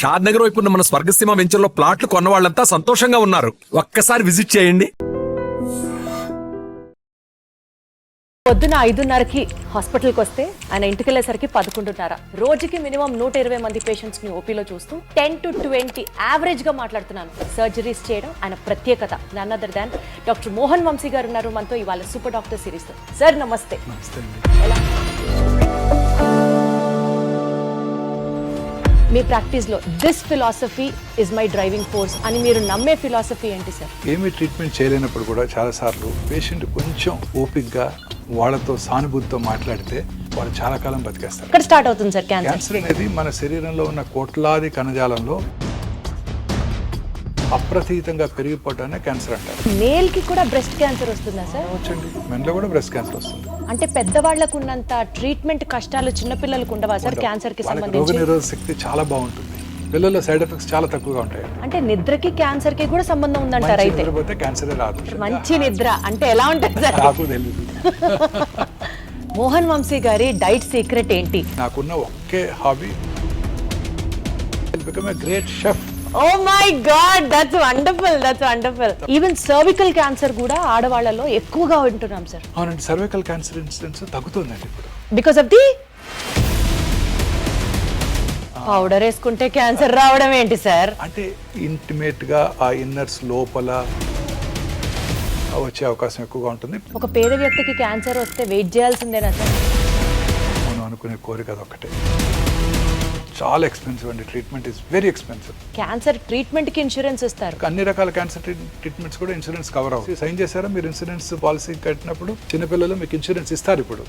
షాద్ నగర్ వైపు ఉన్న మన స్వర్గసీమ వెంచర్లో ప్లాట్లు కొన్న వాళ్ళంతా సంతోషంగా ఉన్నారు. ఒక్కసారి విజిట్ చేయండి. పొద్దున 5:30కి హాస్పిటల్కి వస్తే ఆయన ఇంటికి వెళ్ళేసరికి 11:30. రోజుకి మినిమం 120 మంది పేషెంట్స్ ని ఓపీలో చూస్తూ 10 to 20 యావరేజ్ గా మాట్లాడుతున్నాను. సర్జరీస్ చేయడం ఆయన ప్రత్యేకత. None other than doctor Mohan Vamsi garu ఉన్నారు మనతో ఇవాళ సూపర్ డాక్టర్ సిరీస్ తో. సార్ నమస్తే. ఎలా మీ ప్రాక్టీస్ లో this philosophy is my driving force అని మీరు నమ్మే ఫిలాసఫీ ఏంటి సార్? ఏమీ ట్రీట్మెంట్ చేయలేనప్పుడు కూడా చాలాసార్లు పేషెంట్ కొంచెం ఓపిక్గా వాళ్ళతో సానుభూతితో మాట్లాడితే వాళ్ళు చాలా కాలం బతికేస్తారు. ఇక్కడ స్టార్ట్ అవుతుంది సార్ క్యాన్సర్. క్యాన్సర్ అనేది మన శరీరంలో ఉన్న కోట్లాది కణజాలంలో అప్రతీతంగా పెరిగిపోవటానే క్యాన్సర్ అంటారు. మేల్ కి కూడా బ్రెస్ట్ క్యాన్సర్ వస్తుందా సార్? వచ్చండి, మెన్లో కూడా బ్రెస్ట్ క్యాన్సర్ వస్తుంది. అంటే పెద్దవాళ్లకు ఉన్నంత ట్రీట్మెంట్ కష్టాలు చిన్నపిల్లలకు ఉండవా సార్ క్యాన్సర్ కి సంబంధించి? రోగనిరోధక శక్తి చాలా బాగుంటుంది. పిల్లల్లో సైడ్ ఎఫెక్ట్స్ చాలా తక్కువగా ఉంటాయి. అంటే నిద్రకి క్యాన్సర్ కి కూడా సంబంధం ఉందంటారు. అయితే నిద్రపోతే క్యాన్సరే రాదు. మంచి నిద్ర అంటే ఎలా ఉంటుంది సార్? నాకు తెలియదు. మోహన్ వంశీ గారి డైట్ సీక్రెట్ ఏంటి? నాకున్న ఒకే hobby become a great chef. Oh my god, that's wonderful, that's wonderful. Even cervical cancer కూడా ఆడవాళ్ళలో ఎక్కువగా వింటున్నాం సార్. అవునండి, సర్వికల్ క్యాన్సర్ ఇన్సిడెన్స్ తగ్గుతుందండి ఇప్పుడు. బికాస్ ఆఫ్ ది పౌడర్ వేసుకుంటే క్యాన్సర్ రావడం ఏంటి సార్? అంటే ఇంటిమేట్ గా ఆ ఇన్నర్స్ లోపల వచ్చే అవకాశం ఎక్కువగా ఉంటుంది. ఒక పేద వ్యక్తికి క్యాన్సర్ వస్తే వెయిట్ చేయాల్సిందేనా సార్? మనం అనుకునే కోరిక అదొక్కటే. చాలా ఎక్స్పెన్సివ్ అండి, treatment is very expensive. Cancer treatment కి ఇన్సూరెన్స్ ఇస్తారు. అన్ని రకాల క్యాన్సర్ ట్రీట్మెంట్స్ కూడా ఇన్సూరెన్స్ కవర్ అవుతుంది. సైన్ చేశారా మీరు ఇన్సూరెన్స్ పాలసీ కట్టినప్పుడు? చిన్నపిల్లలు మీకు ఇన్సూరెన్స్ ఇస్తారు ఇప్పుడు.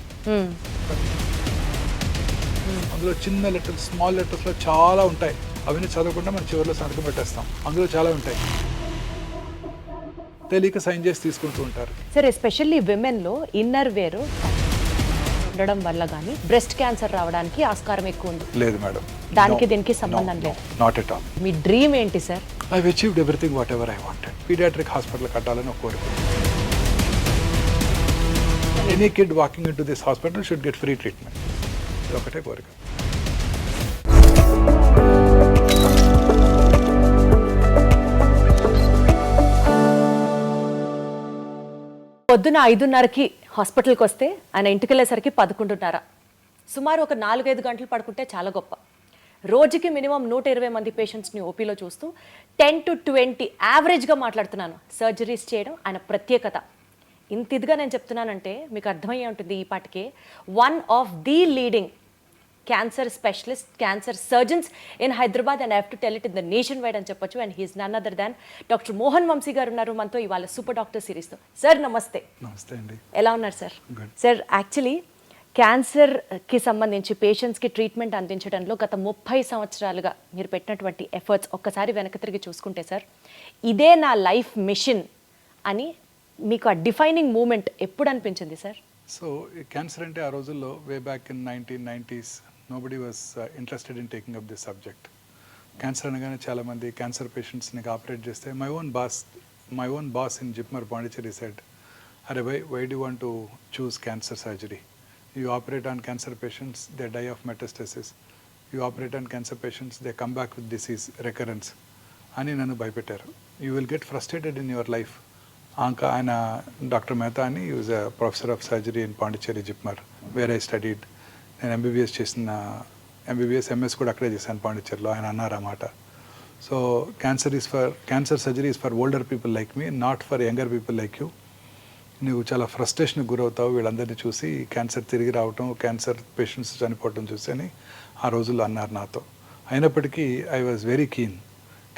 అందులో చిన్న లెటర్స్, స్మాల్ లెటర్స్లో చాలా ఉంటాయి. అవన్నీ చదవకుండా మనం చివరిలో సంతకం పెట్టేస్తాం. అందులో చాలా ఉంటాయి, తెలియక సైన్ చేసి తీసుకుంటూ ఉంటారు. సరే, ఎస్పెషల్లీ విమెన్ లో ఇన్నర్ వేర్ ఉండడం వల్ల కానీ బ్రెస్ట్ క్యాన్సర్ రావడానికి ఆస్కారం ఎక్కువ ఉంది. లేదు మేడం, దానికి దీనికి సంబంధం లేదు. Not at all. మీ డ్రీమ్ ఏంటి sir? I achieved everything whatever I wanted. Paediatric hospital కట్టాలని ఒక కోరిక. Any kid walking into this hospital should get free treatment. ఇది ఒకటే కోరిక. పొద్దున 5:30కి హాస్పిటల్కి వస్తే ఆయన ఇంటికి వెళ్ళేసరికి 11:30. సుమారు ఒక 4-5 గంటలు పడుకుంటే చాలా గొప్ప. రోజుకి మినిమం 120 మంది పేషెంట్స్ని ఓపీలో చూస్తూ 10 to 20 యావరేజ్గా మాట్లాడుతున్నాను. సర్జరీస్ చేయడం ఆయన ప్రత్యేకత. ఇంత ఇదిగా నేను చెప్తున్నానంటే మీకు అర్థమయ్యే ఉంటుంది ఈ పాటికే. One of the leading cancer specialist, cancer surgeons in Hyderabad, and I have to tell it in the nationwide అని చెప్పొచ్చు. And he's none other than doctor Mohan Vamsi garu ఉన్నారు మనతో ఇవాళ సూపర్ డాక్టర్ సిరీస్తో. సార్ నమస్తే. నమస్తే అండి. ఎలా ఉన్నారు సార్? సార్, యాక్చువల్లీ క్యాన్సర్కి సంబంధించి పేషెంట్స్కి ట్రీట్మెంట్ అందించడంలో గత 30 సంవత్సరాలుగా మీరు పెట్టినటువంటి ఎఫర్ట్స్ ఒక్కసారి వెనక్కి తిరిగి చూసుకుంటే సార్, ఇదే నా లైఫ్ మిషన్ అని మీకు ఆ డిఫైనింగ్ మూమెంట్ ఎప్పుడు అనిపించింది సార్? సో ఈ క్యాన్సర్ అంటే ఆ రోజుల్లో way back in 1990s nobody was interested in taking up this subject. Cancer అనగానే చాలామంది క్యాన్సర్ పేషెంట్స్ని ఆపరేట్ చేస్తే my own boss in JIPMER Pondicherry said, అరే why do want to choose cancer surgery? You operate on cancer patients, they die of metastasis. You operate on cancer patients, they come back with disease recurrence అని నన్ను భయపెట్టారు. You will get frustrated in your life. ఆయన doctor Mehta అని use a professor of surgery in Pondicherry JIPMER, where I studied. నేను MBBS చేసిన MS కూడా అక్కడే చేశాను పాండిచేరిలో. ఆయన అన్నారన్నమాట, so cancer surgery is for older people like me, not for younger people like you. నువ్వు చాలా ఫ్రస్ట్రేషన్కి గురవుతావు వీళ్ళందరినీ చూసి, క్యాన్సర్ తిరిగి రావటం, క్యాన్సర్ పేషెంట్స్ చనిపోవటం చూసి అని ఆ రోజుల్లో అన్నారు నాతో. అయినప్పటికీ I was very keen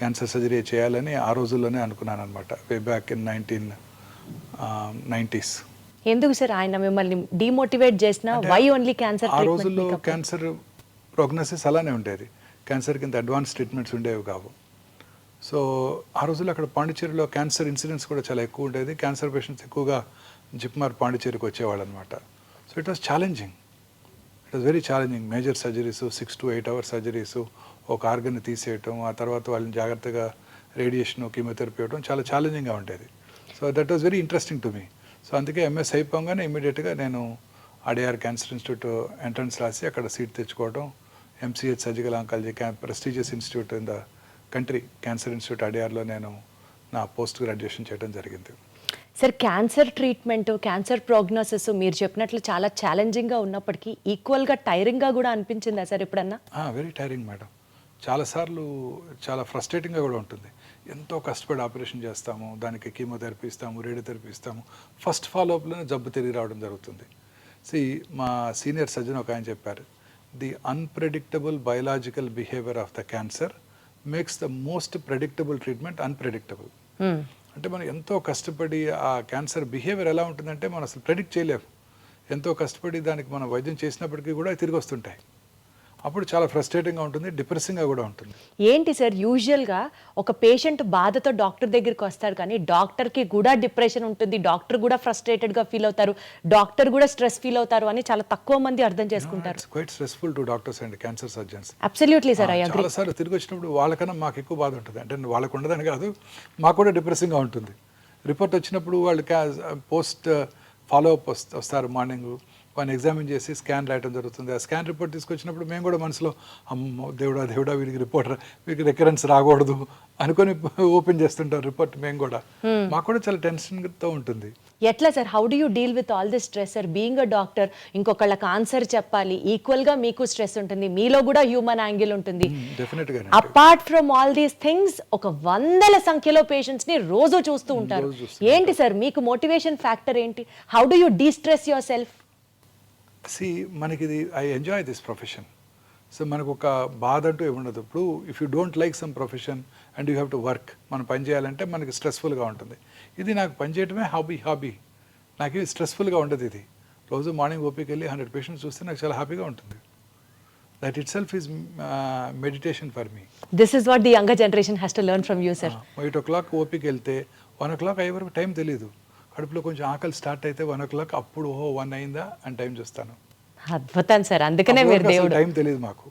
cancer surgery చేయాలని ఆ రోజుల్లోనే అనుకున్నాను అనమాట, వే బ్యాక్ ఇన్ 1990s. ఎందుకు సార్ ఆయన మిమ్మల్ని డిమోటివేట్ చేసిన? Why only cancer? ఆ రోజుల్లో క్యాన్సర్ ప్రోగ్నోసిస్ అలానే ఉండేది. క్యాన్సర్ కింద అడ్వాన్స్ ట్రీట్మెంట్స్ ఉండేవి కావు. సో ఆ రోజుల్లో అక్కడ పాండిచేరిలో క్యాన్సర్ ఇన్సిడెన్స్ కూడా చాలా ఎక్కువ ఉండేది. క్యాన్సర్ పేషెంట్స్ ఎక్కువగా జిప్మార్ పాండిచేరికి వచ్చేవాళ్ళు అనమాట. So it was challenging, it was very challenging. Major surgeries, 6 to 8 hour surgeries, ఒక ఆర్గన్ని తీసేయటం, ఆ తర్వాత వాళ్ళని జాగ్రత్తగా రేడియేషన్, కీమోథెరపీ ఇవ్వడం చాలా ఛాలెంజింగ్గా ఉండేది. So that was very interesting to me. So అందుకే ఎంఎస్ అయిపోగానే ఇమీడియట్గా నేను అడిఆర్ క్యాన్సర్ ఇన్స్టిట్యూట్ ఎంట్రన్స్ రాసి అక్కడ సీట్ తెచ్చుకోవడం, MCH surgical oncology prestigious institute in the country, cancer institute అడియార్లో నేను నా పోస్ట్ గ్రాడ్యుయేషన్ చేయడం జరిగింది. Sir cancer treatment, cancer prognosis మీరు చెప్పినట్లు చాలా ఛాలెంజింగ్గా ఉన్నప్పటికీ ఈక్వల్గా టైరింగ్గా కూడా అనిపించిందా సార్ ఎప్పుడన్నా? Very tiring madam. చాలాసార్లు చాలా ఫ్రస్ట్రేటింగ్గా కూడా ఉంటుంది. ఎంతో కష్టపడి ఆపరేషన్ చేస్తాము, దానికి కీమోథెరపీ ఇస్తాము, రేడియోథెరపీ ఇస్తాము, ఫస్ట్ ఫాలోఅప్లోనే జబ్బు తిరిగి రావడం జరుగుతుంది. మా సీనియర్ సర్జన్ ఒక ఆయన చెప్పారు, the unpredictable biological behaviour of the cancer makes the most predictable treatment unpredictable. అంటే మనం ఎంతో కష్టపడి ఆ క్యాన్సర్ బిహేవియర్ ఎలా ఉంటుందంటే మనం అసలు ప్రెడిక్ట్ చేయలేము. ఎంతో కష్టపడి దానికి మనం వైద్యం చేసినప్పటికీ కూడా తిరిగి వస్తుంటాయి. అప్పుడు చాలా ఫ్రస్ట్రేటింగ్గా ఉంటుంది, డిప్రెసింగ్గా కూడా ఉంటుంది. ఏంటి సార్ యూజువల్గా ఒక పేషెంట్ బాధతో డాక్టర్ దగ్గరికి వస్తారు, కానీ డాక్టర్కి కూడా డిప్రెషన్ ఉంటుంది, డాక్టర్ కూడా ఫ్రస్ట్రేటెడ్గా ఫీల్ అవుతారు, డాక్టర్ కూడా స్ట్రెస్ ఫీల్ అవుతారు అని చాలా తక్కువ మంది అర్థం చేసుకుంటారు. Quite stressful to doctors and cancer surgeons. Absolutely sir, I agree. చాలాసార్లు తిరిగి వచ్చినప్పుడు వాళ్ళకన్నా మాకు ఎక్కువ బాధ ఉంటుంది. అంటే వాళ్ళకు ఉండదని కాదు, మాకు కూడా డిప్రెసింగ్గా ఉంటుంది. రిపోర్ట్ వచ్చినప్పుడు వాళ్ళు పోస్ట్ ఫాలోఅప్ వస్తారు, మార్నింగ్ వాళ్ళని ఎగ్జామిన్ చేసి స్కాన్ రాయడం జరుగుతుంది. ఆ స్కాన్ రిపోర్ట్ తీసుకొచ్చినప్పుడు మేము కూడా మనసులో అమ్మో దేవుడా వీడికి రిపోర్ట్ వీడికి రికరెన్స్ రాకూడదు అనుకొని ఓపెన్ చేస్తుంటారు రిపోర్ట్. మేము కూడా మాకు కూడా చాలా టెన్షన్తో ఉంటుంది. ఎట్లా sir, how do you deal with all this stress sir? Being a doctor, ఇంకొకళ్ళకి ఆన్సర్ చెప్పాలి, ఈక్వల్గా మీకు స్ట్రెస్ ఉంటుంది, మీలో కూడా హ్యూమన్ యాంగిల్ ఉంటుంది. డెఫినెట్గా apart from all these things ఒక వందల సంఖ్యలో పేషెంట్స్ ని రోజు చూస్తూ ఉంటారు. ఏంటి సార్ మీకు మోటివేషన్ ఫ్యాక్టర్ ఏంటి? How do you de-stress your self? మనకి ఇది I enjoy this profession. So మనకు ఒక బాధ అంటూ ఏముండదు. ఇప్పుడు if you don't like some profession and you have to work, మనం పని చేయాలంటే మనకి స్ట్రెస్ఫుల్గా ఉంటుంది. ఇది నాకు పని చేయడమే హాబీ. నాకు ఇది స్ట్రెస్ఫుల్గా ఉండదు. ఇది రోజు మార్నింగ్ ఓపీకి వెళ్ళి 100 పేషెంట్స్ చూస్తే నాకు చాలా హ్యాపీగా ఉంటుంది. That it self is meditation for me. This is what the younger generation has to learn from you sir. 8 o'clock ఓపీకి వెళ్తే 1 o'clock అయ్యే వరకు టైం తెలియదు. కడుపులో కొంచెం ఆకలి స్టార్ట్ అయితే 1 o'clock అప్పుడు 1 అయిందా అని టైం చూస్తాను. అద్భుతం సార్, అందుకనే మీరు దేవుడు. టైం తెలియదు మాకు.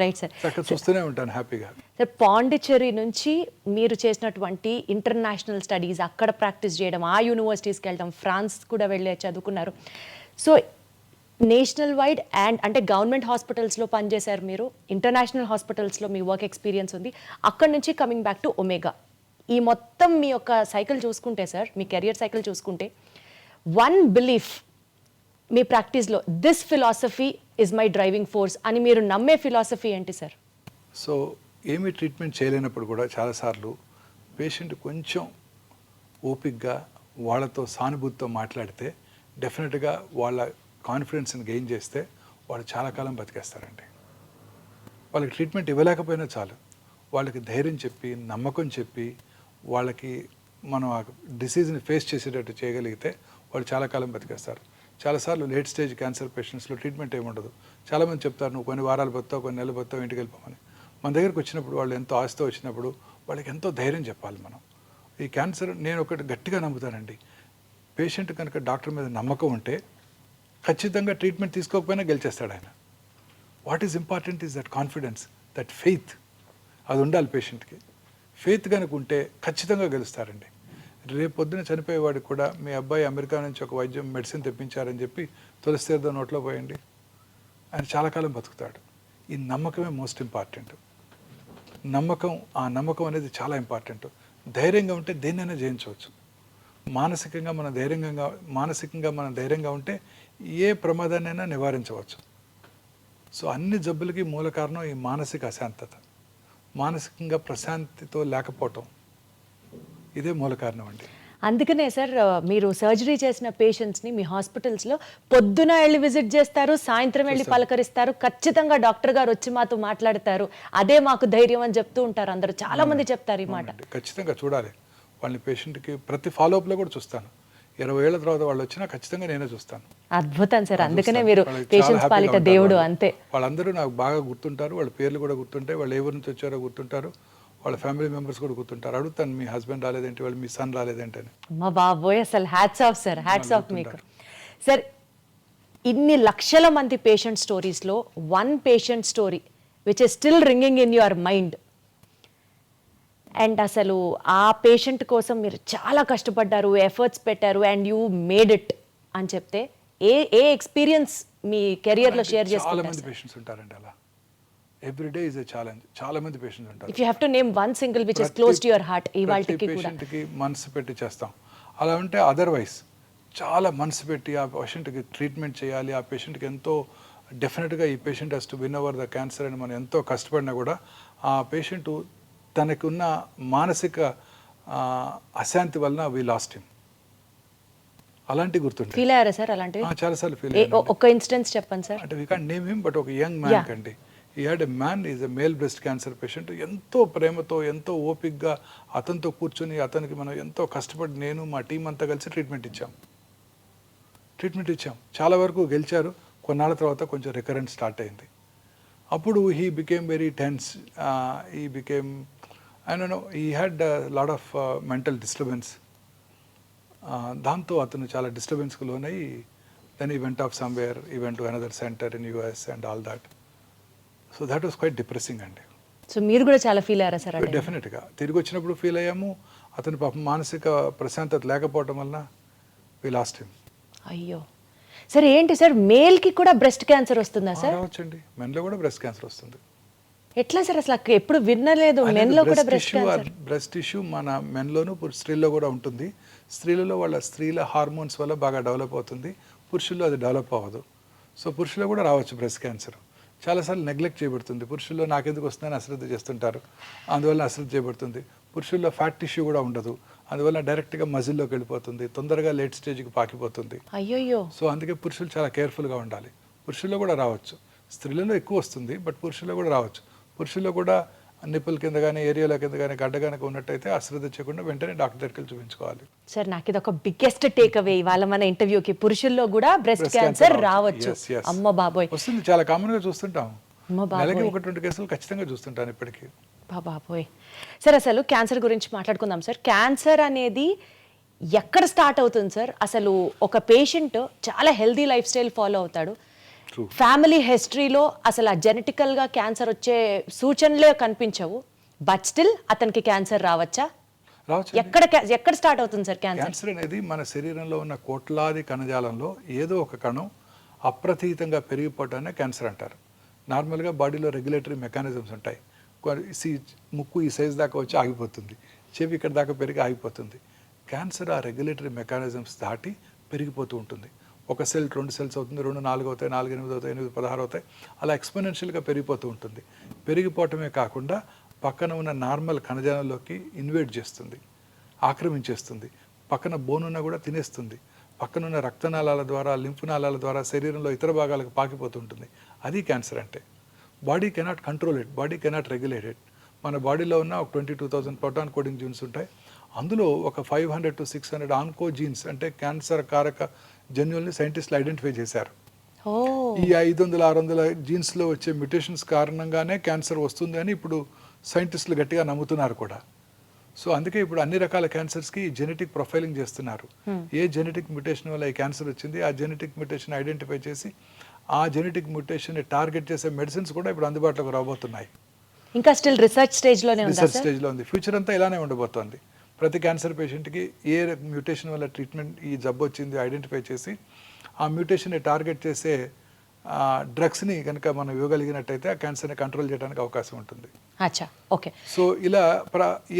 Right sir. అక్కడ చూస్తూనే ఉంటాను హ్యాపీగా. సార్ పాండిచ్చేరి నుంచి మీరు చేసినటువంటి ఇంటర్నేషనల్ స్టడీస్, అక్కడ ప్రాక్టీస్ చేయడం, ఆ యూనివర్సిటీస్కి వెళ్ళడం, ఫ్రాన్స్ కూడా వెళ్ళి చదువుకున్నారు. సో నేషనల్ వైడ్ అండ్ అంటే గవర్నమెంట్ హాస్పిటల్స్లో పనిచేశారు మీరు, ఇంటర్నేషనల్ హాస్పిటల్స్లో మీ వర్క్ ఎక్స్పీరియన్స్ ఉంది. అక్కడ నుంచి కమింగ్ బ్యాక్ టు ఒమేగా, ఈ మొత్తం మీ యొక్క సైకిల్ చూసుకుంటే సార్, మీ కెరియర్ సైకిల్ చూసుకుంటే, వన్ బిలీఫ్ మీ ప్రాక్టీస్లో, this philosophy is my driving force అని మీరు నమ్మే ఫిలాసఫీ ఏంటి సార్? సో ఏమీ ట్రీట్మెంట్ చేయలేనప్పుడు కూడా చాలాసార్లు పేషెంట్ కొంచెం ఓపిక్గా వాళ్ళతో సానుభూతితో మాట్లాడితే డెఫినెట్గా వాళ్ళ కాన్ఫిడెన్స్ని గెయిన్ చేస్తే వాళ్ళు చాలా కాలం బతికేస్తారండి. వాళ్ళకి ట్రీట్మెంట్ ఇవ్వలేకపోయినా చాలు, వాళ్ళకి ధైర్యం చెప్పి, నమ్మకం చెప్పి, వాళ్ళకి మనం ఆ డిసీజ్ని ఫేస్ చేసేటట్టు చేయగలిగితే వాళ్ళు చాలా కాలం బతికేస్తారు. చాలాసార్లు లేట్ స్టేజ్ క్యాన్సర్ పేషెంట్స్లో ట్రీట్మెంట్ ఏముండదు. చాలామంది చెప్తారు నువ్వు కొన్ని వారాలు బతావు, కొన్ని నెలలు బతావు, ఇంటికి వెళ్ళిపోమని. మన దగ్గరికి వచ్చినప్పుడు వాళ్ళు ఎంతో ఆశతో వచ్చినప్పుడు వాళ్ళకి ఎంతో ధైర్యం చెప్పాలి మనం. ఈ క్యాన్సర్ నేను ఒకటి గట్టిగా నమ్ముతానండి, పేషెంట్ కనుక డాక్టర్ మీద నమ్మకం ఉంటే ఖచ్చితంగా ట్రీట్మెంట్ తీసుకోకపోయినా గెలిచేస్తాడు ఆయన. What is important is that confidence, that faith. అది ఉండాలి పేషెంట్కి. ఫెయిత్ కనుక ఉంటే ఖచ్చితంగా గెలుస్తారండి. రేపు పొద్దున చనిపోయేవాడికి కూడా మీ అబ్బాయి అమెరికా నుంచి ఒక వైద్యం మెడిసిన్ తెప్పించారని చెప్పి తులసి తీర్థం నోట్లో పోయండి, ఆయన చాలా కాలం బతుకుతాడు. ఈ నమ్మకమే మోస్ట్ ఇంపార్టెంట్. ఆ నమ్మకం అనేది చాలా ఇంపార్టెంట్. ధైర్యంగా ఉంటే దేన్నైనా జయించవచ్చు. మానసికంగా మనం ధైర్యంగా ఉంటే ఏ ప్రమాదాన్నైనా నివారించవచ్చు. సో అన్ని జబ్బులకి మూల కారణం ఈ మానసిక అశాంతత, మానసికంగా ప్రశాంతితో లేకపోవటం, ఇదే మూల కారణం అండి. అందుకనే సార్ మీరు సర్జరీ చేసిన పేషెంట్స్ని మీ హాస్పిటల్స్లో పొద్దున వెళ్ళి విజిట్ చేస్తారు, సాయంత్రం వెళ్ళి పలకరిస్తారు, ఖచ్చితంగా డాక్టర్ గారు వచ్చి మాతో మాట్లాడతారు, అదే మాకు ధైర్యం అని చెప్తూ ఉంటారు అందరూ. చాలా మంది చెప్తారు ఈ మాట. ఖచ్చితంగా చూడాలి వాళ్ళని. పేషెంట్కి ప్రతి ఫాలోఅప్లో కూడా చూస్తాను. 20 ఏళ్ల తర్వాత వాళ్ళు వచ్చినా ఖచ్చితంగా నేనే చూస్తాను. అద్భుతం సార్, అందుకనే మీరు పేషెంట్స్ పాలిట దేవుడు. అంతే, వాళ్ళందరూ నాకు బాగా గుర్తుంటారు, వాళ్ళ పేర్లు కూడా గుర్తుంటాయి, వాళ్ళు ఎవరి నుంచి వచ్చారో గుర్తుంటారు, వాళ్ళ ఫ్యామిలీ మెంబర్స్ కూడా గుర్తుంటారు. అడుగుతాను మీ హస్బెండ్ రాలేదేంటి, వాళ్ళు మీ సన్ రాలేదేంటి అని. మా బాబోయ్, అసలు hats off sir, hats off మీకు. సార్ ఇన్ని లక్షల మంది పేషెంట్ స్టోరీస్లో one patient story which is still ringing in your mind, and అసలు ఆ పేషెంట్ కోసం మీరు చాలా కష్టపడ్డారు, ఎఫర్ట్స్ పెట్టారు, అండ్ యూ మేడ్ ఇట్ అని చెప్తే ఏ ఎక్స్పీరియన్స్ మీ కెరియర్లో షేర్ చేసుకుంటారు? చాలా మంది పేషెంట్స్ ఉంటారండి అలా. Every day is a challenge. చాలా మంది పేషెంట్స్ ఉంటారు. If you have to name one single which is close to your heart ఇవాల్టికి కూడా పేషెంట్కి మనసు పెట్టి చేస్తాం. అలా ఉంటే అదర్వైజ్ చాలా మనసు పెట్టి ఆ పేషెంట్కి ట్రీట్మెంట్ చేయాలి, ఆ పేషెంట్కి ఎంతో డెఫినెట్గా ఈ patient has to win over the cancer అని మనం ఎంతో కష్టపడినా కూడా ఆ పేషెంట్ తనకున్న మానసిక అశాంతి వలన వీ లాస్ట్ హిమ్. అలాంటి గుర్తుంటాయి. ఫీల్ అయ్యారా సార్ అలాంటివి? చాలాసార్లు ఫీల్ ఒక ఇన్సిడెన్స్ చెప్పండి సార్. అంటే we can't name him, but ఒక యంగ్ మ్యాన్ కండి. ఈ had a man is a male breast cancer patient. ఎంతో ప్రేమతో ఎంతో ఓపిక్గా అతనితో కూర్చొని అతనికి మనం ఎంతో కష్టపడి నేను మా టీం అంతా కలిసి ట్రీట్మెంట్ ఇచ్చాం. చాలా వరకు గెలిచారు. కొన్నాళ్ళ తర్వాత కొంచెం రికరెంట్ స్టార్ట్ అయింది. అప్పుడు he became very tense. He became I don't know, he had lot of mental disturbance. దాంతో అతను చాలా డిస్టర్బెన్స్కి లోనై then he went off somewhere, he went to another centre in US and all that. So that was quite depressing అండి. So మీరు కూడా చాలా feel అయ్యారా సార్? డెఫినెట్గా తిరిగి వచ్చినప్పుడు ఫీల్ అయ్యాము. అతని పాపం మానసిక ప్రశాంతత లేకపోవడం వలన వి లాస్ట్ హిమ్. అయ్యో సార్, ఏంటి సార్ మేల్కి కూడా బ్రెస్ట్ క్యాన్సర్ వస్తుందా సార్? రావచ్చండి, మెన్లో కూడా బ్రెస్ట్ క్యాన్సర్ వస్తుంది. ఎట్లా సార్? అసలు ఎప్పుడు వినలేదు మెన్లో కూడా బ్రెస్ట్ క్యాన్సర్. బ్రెస్ట్ ఇష్యూ మన మెన్లోను స్త్రీల్లో కూడా ఉంటుంది. స్త్రీలలో వాళ్ళ స్త్రీల హార్మోన్స్ వల్ల బాగా డెవలప్ అవుతుంది, పురుషుల్లో అది డెవలప్ అవ్వదు. సో పురుషుల్లో కూడా రావచ్చు బ్రెస్ట్ క్యాన్సర్. చాలాసార్లు నెగ్లెక్ట్ చేయబడుతుంది. పురుషుల్లో నాకెందుకు వస్తుందని అశ్రద్ధ చేస్తుంటారు, అందువల్ల అశ్రద్ధ చేయబడుతుంది. పురుషుల్లో ఫ్యాట్ టిష్యూ కూడా ఉండదు, అందువల్ల డైరెక్ట్గా మజిల్లోకి వెళ్ళిపోతుంది, తొందరగా లేట్ స్టేజ్కి పాకిపోతుంది. అయ్యో. సో అందుకే పురుషులు చాలా కేర్ఫుల్గా ఉండాలి. పురుషుల్లో కూడా రావచ్చు, స్త్రీలలో ఎక్కువ వస్తుంది, బట్ పురుషుల్లో కూడా రావచ్చు. పురుషుల్లో కూడా నిప్పుల కింద కానీ ఏరియాల కింద కానీ గడ్డ కనుక ఉన్నట్టయితే అశ్రద్ధ చేయకుండా వెంటనే డాక్టర్ దగ్గరికి చూపించుకోవాలి. సార్ నాకు ఇది ఒక బిగ్గెస్ట్ టేక్ అవే ఇవాళ మన ఇంటర్వ్యూకి. పురుషుల్లో కూడా బ్రెస్ట్ క్యాన్సర్ రావచ్చు. అమ్మ బాబోయ్, వస్తుంది, చాలా కామన్ గా చూస్తుంటాం. నెలకి 1-2 కేసులు ఖచ్చితంగా చూస్తుంటాను ఇప్పటికీ. బాబోయ్. సార్ అసలు క్యాన్సర్ గురించి మాట్లాడుకుందాం సార్. క్యాన్సర్ అనేది ఎక్కడ స్టార్ట్ అవుతుంది సార్? అసలు ఒక పేషెంట్ చాలా హెల్దీ లైఫ్ స్టైల్ ఫాలో అవుతాడు, ఫ్యామిలీ హిస్టరీలో అసలు జెనెటికల్గా క్యాన్సర్ వచ్చే సూచనలే కనిపించవు, బట్ స్టిల్ అతనికి క్యాన్సర్ రావచ్చా? ఎక్కడ స్టార్ట్ అవుతుంది సార్ క్యాన్సర్? క్యాన్సర్ అనేది మన శరీరంలో ఉన్న కోట్లాది కణజాలంలో ఏదో ఒక కణం అప్రతీతంగా పెరిగిపోవటాన్ని క్యాన్సర్ అంటారు. నార్మల్గా బాడీలో రెగ్యులేటరీ మెకానిజమ్స్ ఉంటాయి. ముక్కు ఈ సైజ్ దాకా వచ్చి ఆగిపోతుంది, చెవి ఇక్కడ దాకా పెరిగి ఆగిపోతుంది. క్యాన్సర్ ఆ రెగ్యులేటరీ మెకానిజమ్స్ దాటి పెరిగిపోతూ ఉంటుంది. ఒక సెల్ 2 సెల్స్ అవుతుంది, 2 4 అవుతాయి, 4 8 అవుతాయి, 8 16 అవుతాయి, అలా ఎక్స్పోనెన్షియల్గా పెరిగిపోతూ ఉంటుంది. పెరిగిపోవటమే కాకుండా పక్కన ఉన్న నార్మల్ కణజాలంలోకి ఇన్వేట్ చేస్తుంది, ఆక్రమించేస్తుంది. పక్కన బోన్ ఉన్నా కూడా తినేస్తుంది. పక్కనున్న రక్తనాళాల ద్వారా, లింఫ్ నాళాల ద్వారా శరీరంలో ఇతర భాగాలకు పాకిపోతుంటుంది. అది క్యాన్సర్ అంటే. Body cannot control it, body cannot regulate it. మన బాడీలో ఉన్న ఒక 22,000 ప్రోటాన్ కోడింగ్ జీన్స్ ఉంటాయి. అందులో ఒక 500 to 600 ఆన్కో జీన్స్ అంటే క్యాన్సర్ కారక జన్యుల్ని సైంటిస్టులు ఐడెంటిఫై చేశారు. ఈ 500-600 జీన్స్లో వచ్చే మ్యూటేషన్స్ కారణంగానే క్యాన్సర్ వస్తుంది అని ఇప్పుడు సైంటిస్టులు గట్టిగా నమ్ముతున్నారు కూడా. సో అందుకే ఇప్పుడు అన్ని రకాల క్యాన్సర్స్కి జెనెటిక్ ప్రొఫైలింగ్ చేస్తున్నారు. ఏ జెనెటిక్ మ్యూటేషన్ వల్ల ఈ క్యాన్సర్ వచ్చింది, ఆ జెనెటిక్ మ్యూటేషన్ ఐడెంటిఫై చేసి ఆ జెనెటిక్ మ్యూటేషన్ని టార్గెట్ చేసే మెడిసిన్స్ కూడా ఇప్పుడు అందుబాటులోకి రాబోతున్నాయి. ఇంకా స్టిల్ రీసెర్చ్ స్టేజ్లోనే ఉంది. రీసెర్చ్ స్టేజ్లో ఉంది. ఫ్యూచర్ అంతా ఇలానే ఉండబోతోంది. ప్రతి క్యాన్సర్ పేషెంట్కి ఏ మ్యూటేషన్ వల్ల ట్రీట్మెంట్ ఈ జబ్బు వచ్చింది ఐడెంటిఫై చేసి ఆ మ్యూటేషన్ని టార్గెట్ చేసే డ్రగ్స్ని కనుక మనం ఇవ్వగలిగినట్టయితే ఆ క్యాన్సర్ని కంట్రోల్ చేయడానికి అవకాశం ఉంటుంది. అచ్చా, ఓకే. సో ఇలా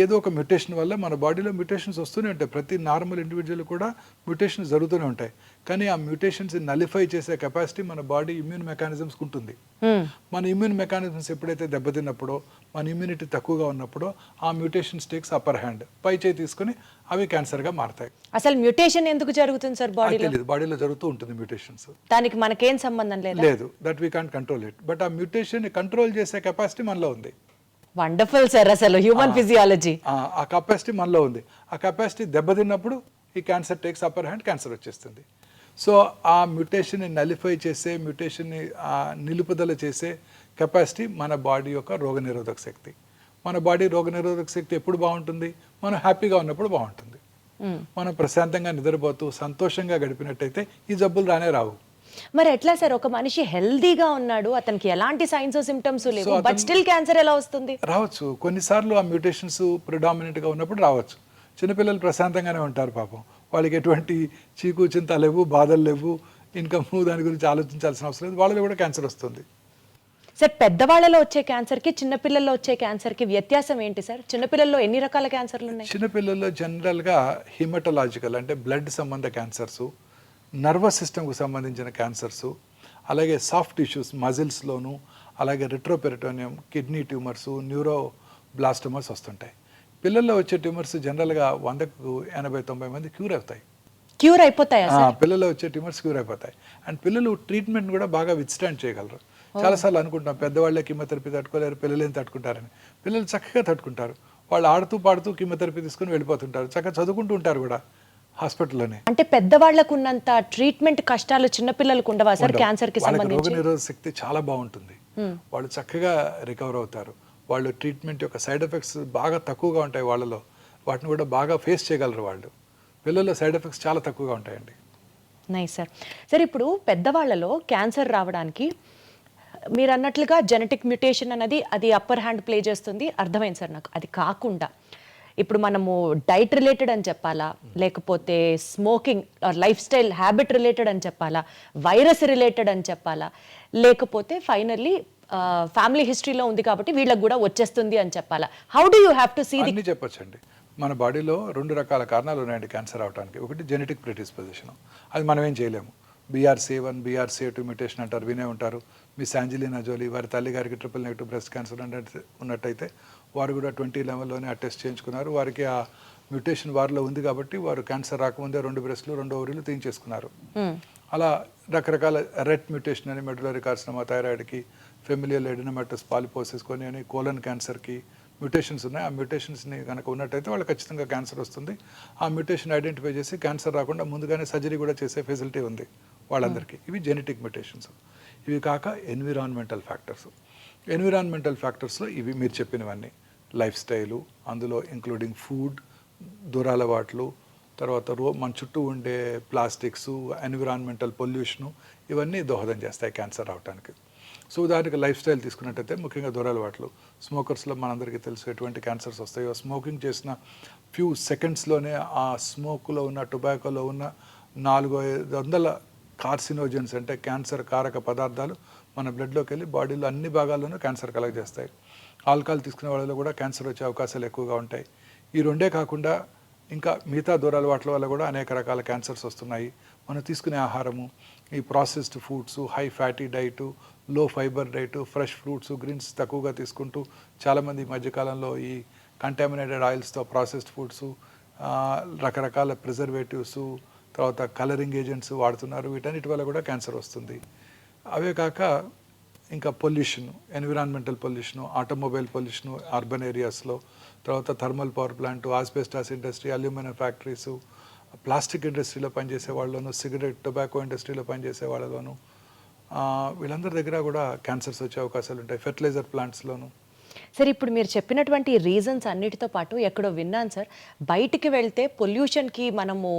ఏదో ఒక మ్యూటేషన్ వల్ల మన బాడీలో మ్యూటేషన్స్ వస్తూనే ఉంటాయి. ప్రతి నార్మల్ ఇండివిజువల్ కూడా మ్యూటేషన్స్ జరుగుతూనే ఉంటాయి. కానీ ఆ మ్యూటేషన్స్ నలిఫై చేసే కెపాసిటీ మన బాడీ ఇమ్యూన్ మెకానిజమ్స్కి ఉంటుంది. మన ఇమ్యూన్ మెకానిజమ్స్ ఎప్పుడైతే దెబ్బతిన్నప్పుడో, మన ఇమ్యూనిటీ తక్కువగా ఉన్నప్పుడో ఆ మ్యూటేషన్స్ టేక్స్ అప్పర్ హ్యాండ్, పై చేయి తీసుకుని అవి క్యాన్సర్గా మారతాయి. అసలు మ్యూటేషన్ ఎందుకు జరుగుతుంది సార్ బాడీలో? తెలియదు, బాడీలో జరుగుతూ ఉంటుంది మ్యూటేషన్స్. దానికి మనకేం సంబంధం లేదు, that we can't control it. But ఆ మ్యూటేషన్ కంట్రోల్ చేసే కెపాసిటీ మనలో ఉంది. వండర్ఫుల్ సార్, అసలు హ్యూమన్ ఫిజియాలజీ ఆ కెపాసిటీ మనలో ఉంది. ఆ కెపాసిటీ దెబ్బతిన్నప్పుడు ఈ cancer takes upper hand, cancer వచ్చేస్తుంది. సో ఆ మ్యూటేషన్ని నలిఫై చేసే, మ్యూటేషన్ని నిలుపుదల చేసే కెపాసిటీ మన బాడీ యొక్క రోగనిరోధక శక్తి. మన బాడీ రోగనిరోధక శక్తి ఎప్పుడు బాగుంటుంది? మనం హ్యాపీగా ఉన్నప్పుడు బాగుంటుంది. మనం ప్రశాంతంగా నిద్రపోతూ సంతోషంగా గడిపినట్టయితే ఈ జబ్బులు రానే రావు. మరి ఎట్లా సార్? ఒక మనిషి హెల్దీగా ఉన్నాడు, అతనికి ఎలాంటి సైన్స్ సిమ్టమ్స్ లేవు, బట్ స్టిల్ క్యాన్సర్ ఎలా వస్తుంది? రావచ్చు. కొన్నిసార్లు ఆ మ్యూటేషన్స్ ప్రిడామినెంట్గా ఉన్నప్పుడు రావచ్చు. చిన్నపిల్లలు ప్రశాంతంగానే ఉంటారు పాపం, వాళ్ళకి ఎటువంటి చీకు చింత లేవు, బాధలు లేవు, ఇన్కమ్ దాని గురించి ఆలోచించాల్సిన అవసరం లేదు, వాళ్ళలో కూడా క్యాన్సర్ వస్తుంది. సార్ పెద్దవాళ్ళలో వచ్చే క్యాన్సర్కి చిన్నపిల్లల్లో వచ్చే క్యాన్సర్కి వ్యత్యాసం ఏంటి సార్? చిన్నపిల్లల్లో ఎన్ని రకాల క్యాన్సర్లు ఉన్నాయి? చిన్నపిల్లల్లో జనరల్గా హిమటలాజికల్ అంటే బ్లడ్ సంబంధ క్యాన్సర్సు, నర్వస్ సిస్టమ్కు సంబంధించిన క్యాన్సర్సు, అలాగే సాఫ్ట్ టిష్యూస్ మజిల్స్లోను, అలాగే రిట్రోపెరిటోనియం, కిడ్నీ ట్యూమర్సు, న్యూరోబ్లాస్టోమర్స్ వస్తుంటాయి. పిల్లల్లో వచ్చే ట్యూమర్స్ జనరల్గా 100కు 80-90 మంది క్యూర్ అవుతాయి. క్యూర్ అయిపోతాయా సార్? పిల్లల్లో వచ్చే ట్యూమర్స్ క్యూర్ అయిపోతాయి. అండ్ పిల్లలు ట్రీట్మెంట్ కూడా బాగా విత్స్టాండ్ చేయగలరు. చాలాసార్లు అనుకుంటాం పెద్దవాళ్ళే కీమోథెరపీ తట్టుకోలేరు, పిల్లలు ఏం తట్టుకుంటారని. పిల్లలు చక్కగా తట్టుకుంటారు. వాళ్ళు ఆడుతూ పాడుతూ కీమోథెరపీ తీసుకుని వెళ్ళిపోతుంటారు, చక్కగా చదువుకుంటూ ఉంటారు కూడా హాస్పిటల్లోనే. అంటే పెద్దవాళ్ళకు ఉన్నంత ట్రీట్మెంట్ కష్టాలు చిన్నపిల్లలకు ఉండవా సార్ క్యాన్సర్ కి వాళ్ళకి సంబంధించి? రోగనిరోధక శక్తి చాలా బాగుంటుంది. వాళ్ళు చక్కగా రికవర్ అవుతారు. వాళ్ళు ట్రీట్మెంట్ యొక్క సైడ్ ఎఫెక్ట్స్ బాగా తక్కువగా ఉంటాయి వాళ్ళలో, వాటిని కూడా బాగా ఫేస్ చేయగలరు వాళ్ళు. పిల్లల్లో సైడ్ ఎఫెక్ట్స్ చాలా తక్కువగా ఉంటాయండి. Nice sir. సార్ ఇప్పుడు పెద్దవాళ్ళలో క్యాన్సర్ రావడానికి మీరు అన్నట్లుగా జెనెటిక్ మ్యుటేషన్ అన్నది అది అప్పర్ హ్యాండ్ ప్లే చేస్తుంది, అర్థమైంది సార్ నాకు. అది కాకుండా ఇప్పుడు మనము డైట్ రిలేటెడ్ అని చెప్పాలా, లేకపోతే smoking life style habit related అని చెప్పాలా, వైరస్ రిలేటెడ్ అని చెప్పాలా, లేకపోతే ఫైనల్లీ ఫ్యామిలీ హిస్టరీలో ఉంది కాబట్టి వీళ్ళకి కూడా వచ్చేస్తుంది అని చెప్పాలా? How do you have to see the? అన్ని చెప్పొచ్చండి. మన బాడీలో 2 రకాల కారణాలు ఉన్నాయండి క్యాన్సర్ అవడానికి. ఒకటి జెనెటిక్ ప్రిడిస్పోజిషన్, అది మనం ఏం చేయలేము. BRCA1 BRCA2 మ్యూటేషన్ అంటారు, వినే ఉంటారు. మిస్ యాంజెలినా జోలీ వారి తల్లి గారికి ట్రిపుల్-నెగటివ్ బ్రెస్ట్ క్యాన్సర్ ఉన్నట్టయితే వారు కూడా 2011లోనే ఆ టెస్ట్ చేయించుకున్నారు. వారికి ఆ మ్యూటేషన్ వారిలో ఉంది కాబట్టి వారు క్యాన్సర్ రాకముందే 2 బ్రెస్ట్లు 2 ఓవరీలు తీయించేసుకున్నారు. అలా రకరకాల రెట్ మ్యూటేషన్ అని మెడులరీ కార్సినోమా, థైరాయిడ్కి, ఫెమిలియల్ ఎడినోమాటస్ పాలిపోసిస్ కొని అని, కోలన్ క్యాన్సర్కి మ్యూటేషన్స్ ఉన్నాయి. ఆ మ్యూటేషన్స్ని కనుక ఉన్నట్టయితే వాళ్ళు ఖచ్చితంగా క్యాన్సర్ వస్తుంది. ఆ మ్యూటేషన్ ఐడెంటిఫై చేసి క్యాన్సర్ రాకుండా ముందుగానే సర్జరీ కూడా చేసే ఫెసిలిటీ ఉంది వాళ్ళందరికీ. ఇవి జెనెటిక్ మ్యూటేషన్స్. ఇవి కాక ఎన్విరాన్మెంటల్ ఫ్యాక్టర్స్. ఎన్విరాన్మెంటల్ ఫ్యాక్టర్స్లో ఇవి మీరు చెప్పినవన్నీ, లైఫ్ స్టైలు, అందులో ఇంక్లూడింగ్ ఫుడ్, దురలవాట్లు, తర్వాత మన చుట్టూ ఉండే ప్లాస్టిక్స్, ఎన్విరాన్మెంటల్ పొల్యూషను, ఇవన్నీ దోహదం చేస్తాయి క్యాన్సర్ రావడానికి. సో ఉదాహరణకి లైఫ్ స్టైల్ తీసుకున్నట్టయితే ముఖ్యంగా దురలవాట్లు. స్మోకర్స్లో మనందరికీ తెలుసు ఎటువంటి క్యాన్సర్స్ వస్తాయో. స్మోకింగ్ చేసిన ఫ్యూ సెకండ్స్లోనే ఆ స్మోక్లో ఉన్న, టొబాకోలో ఉన్న 400 కార్సినోజన్స్ అంటే క్యాన్సర్ కారక పదార్థాలు మన బ్లడ్లోకి వెళ్ళి బాడీలో అన్ని భాగాల్లోనూ క్యాన్సర్ కలగజేస్తాయి. ఆల్కహాల్ తీసుకునే వాళ్ళలో కూడా క్యాన్సర్ వచ్చే అవకాశాలు ఎక్కువగా ఉంటాయి. ఈ రెండే కాకుండా ఇంకా మిగతా దూరాలవాట్ల వల్ల కూడా అనేక రకాల క్యాన్సర్స్ వస్తున్నాయి. మనం తీసుకునే ఆహారము, ఈ processed foods, high fatty diet, low fibre diet, fresh fruits, greens తక్కువగా తీసుకుంటూ చాలామంది ఈ మధ్యకాలంలో ఈ కంటామినేటెడ్ ఆయిల్స్తో ప్రాసెస్డ్ ఫుడ్స్, రకరకాల ప్రిజర్వేటివ్స్, తర్వాత కలరింగ్ ఏజెంట్స్ వాడుతున్నారు. వీటన్నిటి వల్ల కూడా క్యాన్సర్ వస్తుంది. అవే కాక ఇంకా pollution, environmental pollution, automobile pollution urban ఏరియాస్లో, తర్వాత thermal power plant, asbestos industry, aluminium factories, plastic ఇండస్ట్రీలో పనిచేసే వాళ్ళలోను, సిగరెట్ టొబాకో ఇండస్ట్రీలో పనిచేసే వాళ్ళలోను, వీళ్ళందరి దగ్గర కూడా క్యాన్సర్స్ వచ్చే అవకాశాలు ఉంటాయి. ఫెర్టిలైజర్ ప్లాంట్స్లోను. సార్ ఇప్పుడు మీరు చెప్పినటువంటి రీజన్స్ అన్నిటితో పాటు ఎక్కడో విన్నాను సార్, బయటికి వెళ్తే పొల్యూషన్కి మనము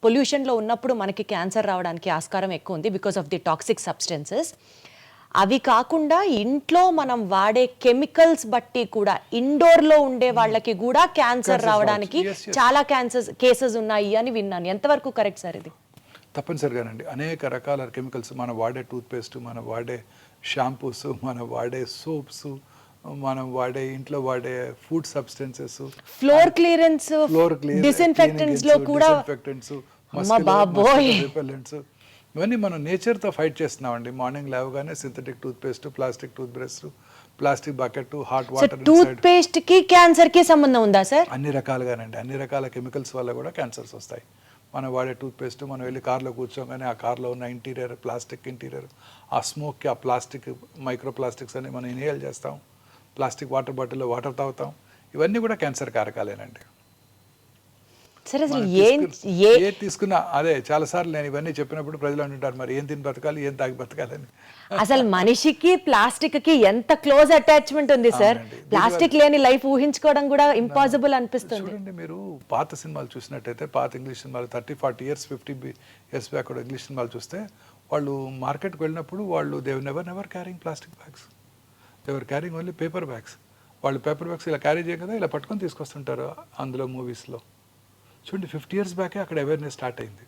పొల్యూషన్లో ఉన్నప్పుడు మనకి క్యాన్సర్ రావడానికి ఆస్కారం ఎక్కువ ఉంది because of the toxic substances. అవి కాకుండా ఇంట్లో మనం వాడే కెమికల్స్ బట్టి కూడా ఇండోర్లో ఉండే వాళ్ళకి కూడా క్యాన్సర్ రావడానికి చాలా కేసెస్ ఉన్నాయి అని విన్నాను. ఎంతవరకు కరెక్ట్ సార్ ఇది? తప్పనిసరిగానండి. అనేక రకాల కెమికల్స్, మనం వాడే టూత్పేస్ట్, మనం వాడే షాంపూస్, మనం వాడే సోప్స్, మనం వాడే ఇంట్లో వాడే food substances, floor clearance, disinfectants లో కూడా రిపెల్లెంట్స్, ఇవన్నీ మనం నేచర్తో ఫైట్ చేస్తున్నామండి. మార్నింగ్ లేవగానే synthetic toothpaste, plastic tooth brush, plastic bucket, hot water. Tooth paste కి క్యాన్సర్ కి సంబంధం ఉందా సార్? అన్ని రకాలుగానండి. అన్ని రకాల కెమికల్స్ వల్ల కూడా క్యాన్సర్స్ వస్తాయి. మనం వాడే టూత్పేస్ట్, మనం వెళ్ళి కార్లో కూర్చోగానే ఆ కార్లో ఉన్న ఇంటీరియర్, ప్లాస్టిక్ ఇంటీరియర్, ఆ స్మోక్కి ఆ ప్లాస్టిక్ మైక్రో ప్లాస్టిక్స్ అని మనం ఇన్హేల్ చేస్తాం. ప్లాస్టిక్ వాటర్ బాటిల్లో వాటర్ తాగుతాం. ఇవన్నీ కూడా క్యాన్సర్ కారకాలేనండి. సరే అసలు ఏ తీసుకున్నా అదే. చాలాసార్లు నేను ఇవన్నీ చెప్పినప్పుడు ప్రజలు అంటుంటారు, మరి ఏం తిని బతకాలి, ఏం తాగి బతకాలని. అసలు మనిషికి ప్లాస్టిక్ కి ఎంత క్లోజ్ అటాచ్మెంట్ ఉంది సార్. ప్లాస్టిక్ లేని లైఫ్ ఊహించుకోవడం కూడా ఇంపాసిబుల్ అనిపిస్తుంది. చూడండి, మీరు పాత సినిమాలు చూసినట్టయితే, పాత ఇంగ్లీష్ సినిమాలు 30-40 years 50 years బ్యాక్ కూడా ఇంగ్లీష్ సినిమాలు చూస్తే, వాళ్ళు మార్కెట్కి వెళ్ళినప్పుడు వాళ్ళు they never carrying plastic bags, they were carrying only paper bags. వాళ్ళు పేపర్ బ్యాగ్స్ ఇలా క్యారీ చేయ కదా, ఇలా పట్టుకొని తీసుకొస్తుంటారు అందులో మూవీస్లో. చూడండి, 50 years బ్యాకే అక్కడ అవేర్నెస్ స్టార్ట్ అయింది.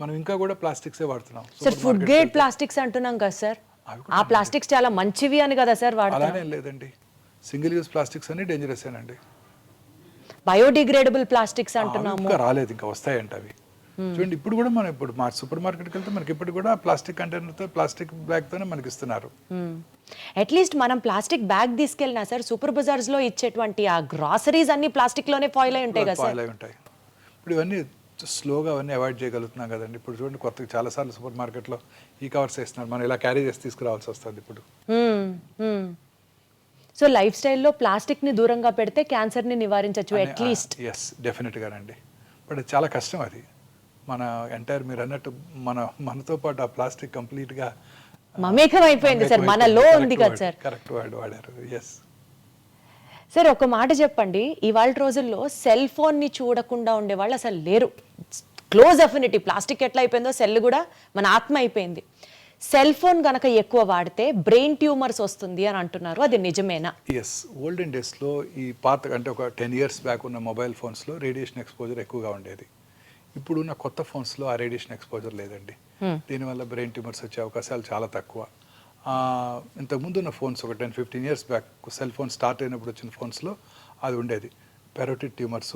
మనం ఇంకా కూడా ప్లాస్టిక్సే వాడుతున్నాం. సార్ ఫుడ్ గ్రేడ్ ప్లాస్టిక్స్ అంటున్నాం కదా సార్. ఆ ప్లాస్టిక్స్ చాలా మంచివి అని కదా సార్ వాడతారు. అలానే లేదండి, సింగిల్ యూజ్ ప్లాస్టిక్స్ అన్ని డేంజరస్ ఏనండి. బయోడిగ్రేడబుల్ ప్లాస్టిక్స్ అంటున్నాము. ఇంకా రాలేదు, ఇంకా వస్తాయంట అవి. చూడండి ఇప్పుడు కూడా మనం ఇప్పుడు మా సూపర్ మార్కెట్కి వెళ్తే మనకి ఇప్పుడు కూడా ప్లాస్టిక్ కంటైనర్తో ప్లాస్టిక్ బ్యాగ్తోనే మనకి ఇస్తున్నారు. అట్లీస్ట్ మనం ప్లాస్టిక్ బ్యాగ్ తీసుకెళ్ళినా సార్ సూపర్ బజార్స్ లో ఇచ్చేటువంటి ఆ గ్రాసరీస్ అన్ని ప్లాస్టిక్ లోనే ఫాయిల్ అయి ఉంటాయి కదా సార్. ఫాయిల్ అయి ఉంటాయి. ఇప్పుడు ఇవన్నీ స్లోగా అవన్నీ అవాయిడ్ చేయగలుగుతున్నాం కదండి. ఇప్పుడు చూడండి కొత్తగా చాలాసార్లు సూపర్ మార్కెట్లో ఈ కవర్స్ వేస్తున్నారు, మనం ఇలా క్యారీ చేసి తీసుకురావాల్సి వస్తుంది ఇప్పుడు. సో లైఫ్ స్టైల్లో ప్లాస్టిక్ ని దూరంగా పెడితే క్యాన్సర్ ని నివారించవచ్చు అట్లీస్ట్. ఎస్ డెఫినెట్గానండి. బట్ అది చాలా కష్టం. అది మన ఎంటైర్ మీరు అన్నట్టు మనతో పాటు ఆ ప్లాస్టిక్ కంప్లీట్గా మమేకం అయిపోయింది సార్, మనలో ఉంది కదా సార్. కరెక్ట్ వర్డ్ వాడారు. ఎస్ సార్ ఒక మాట చెప్పండి, ఇవాళ రోజుల్లో సెల్ ఫోన్ ని చూడకుండా ఉండేవాళ్ళు అసలు లేరు. క్లోజ్ అఫినిటీ, ప్లాస్టిక్ ఎట్లా అయిపోయిందో సెల్ కూడా మన ఆత్మ అయిపోయింది. సెల్ ఫోన్ గనక ఎక్కువ వాడితే బ్రెయిన్ ట్యూమర్స్ వస్తుంది అని అంటున్నారు, అది నిజమేనా? ఎస్, ఓల్డెన్ డేస్లో ఈ పాత అంటే ఒక 10 years బ్యాక్ ఉన్న మొబైల్ ఫోన్స్లో రేడియేషన్ ఎక్స్పోజర్ ఎక్కువగా ఉండేది. ఇప్పుడున్న కొత్త ఫోన్స్లో ఆ రేడియేషన్ ఎక్స్పోజర్ లేదండి. దీనివల్ల బ్రెయిన్ ట్యూమర్స్ వచ్చే అవకాశాలు చాలా తక్కువ. ఇంతకుముందు ఉన్న ఫోన్స్ ఒక 10-15 years back cell phone start అయినప్పుడు వచ్చిన ఫోన్స్లో అది ఉండేది. పెరోటిడ్ ట్యూమర్స్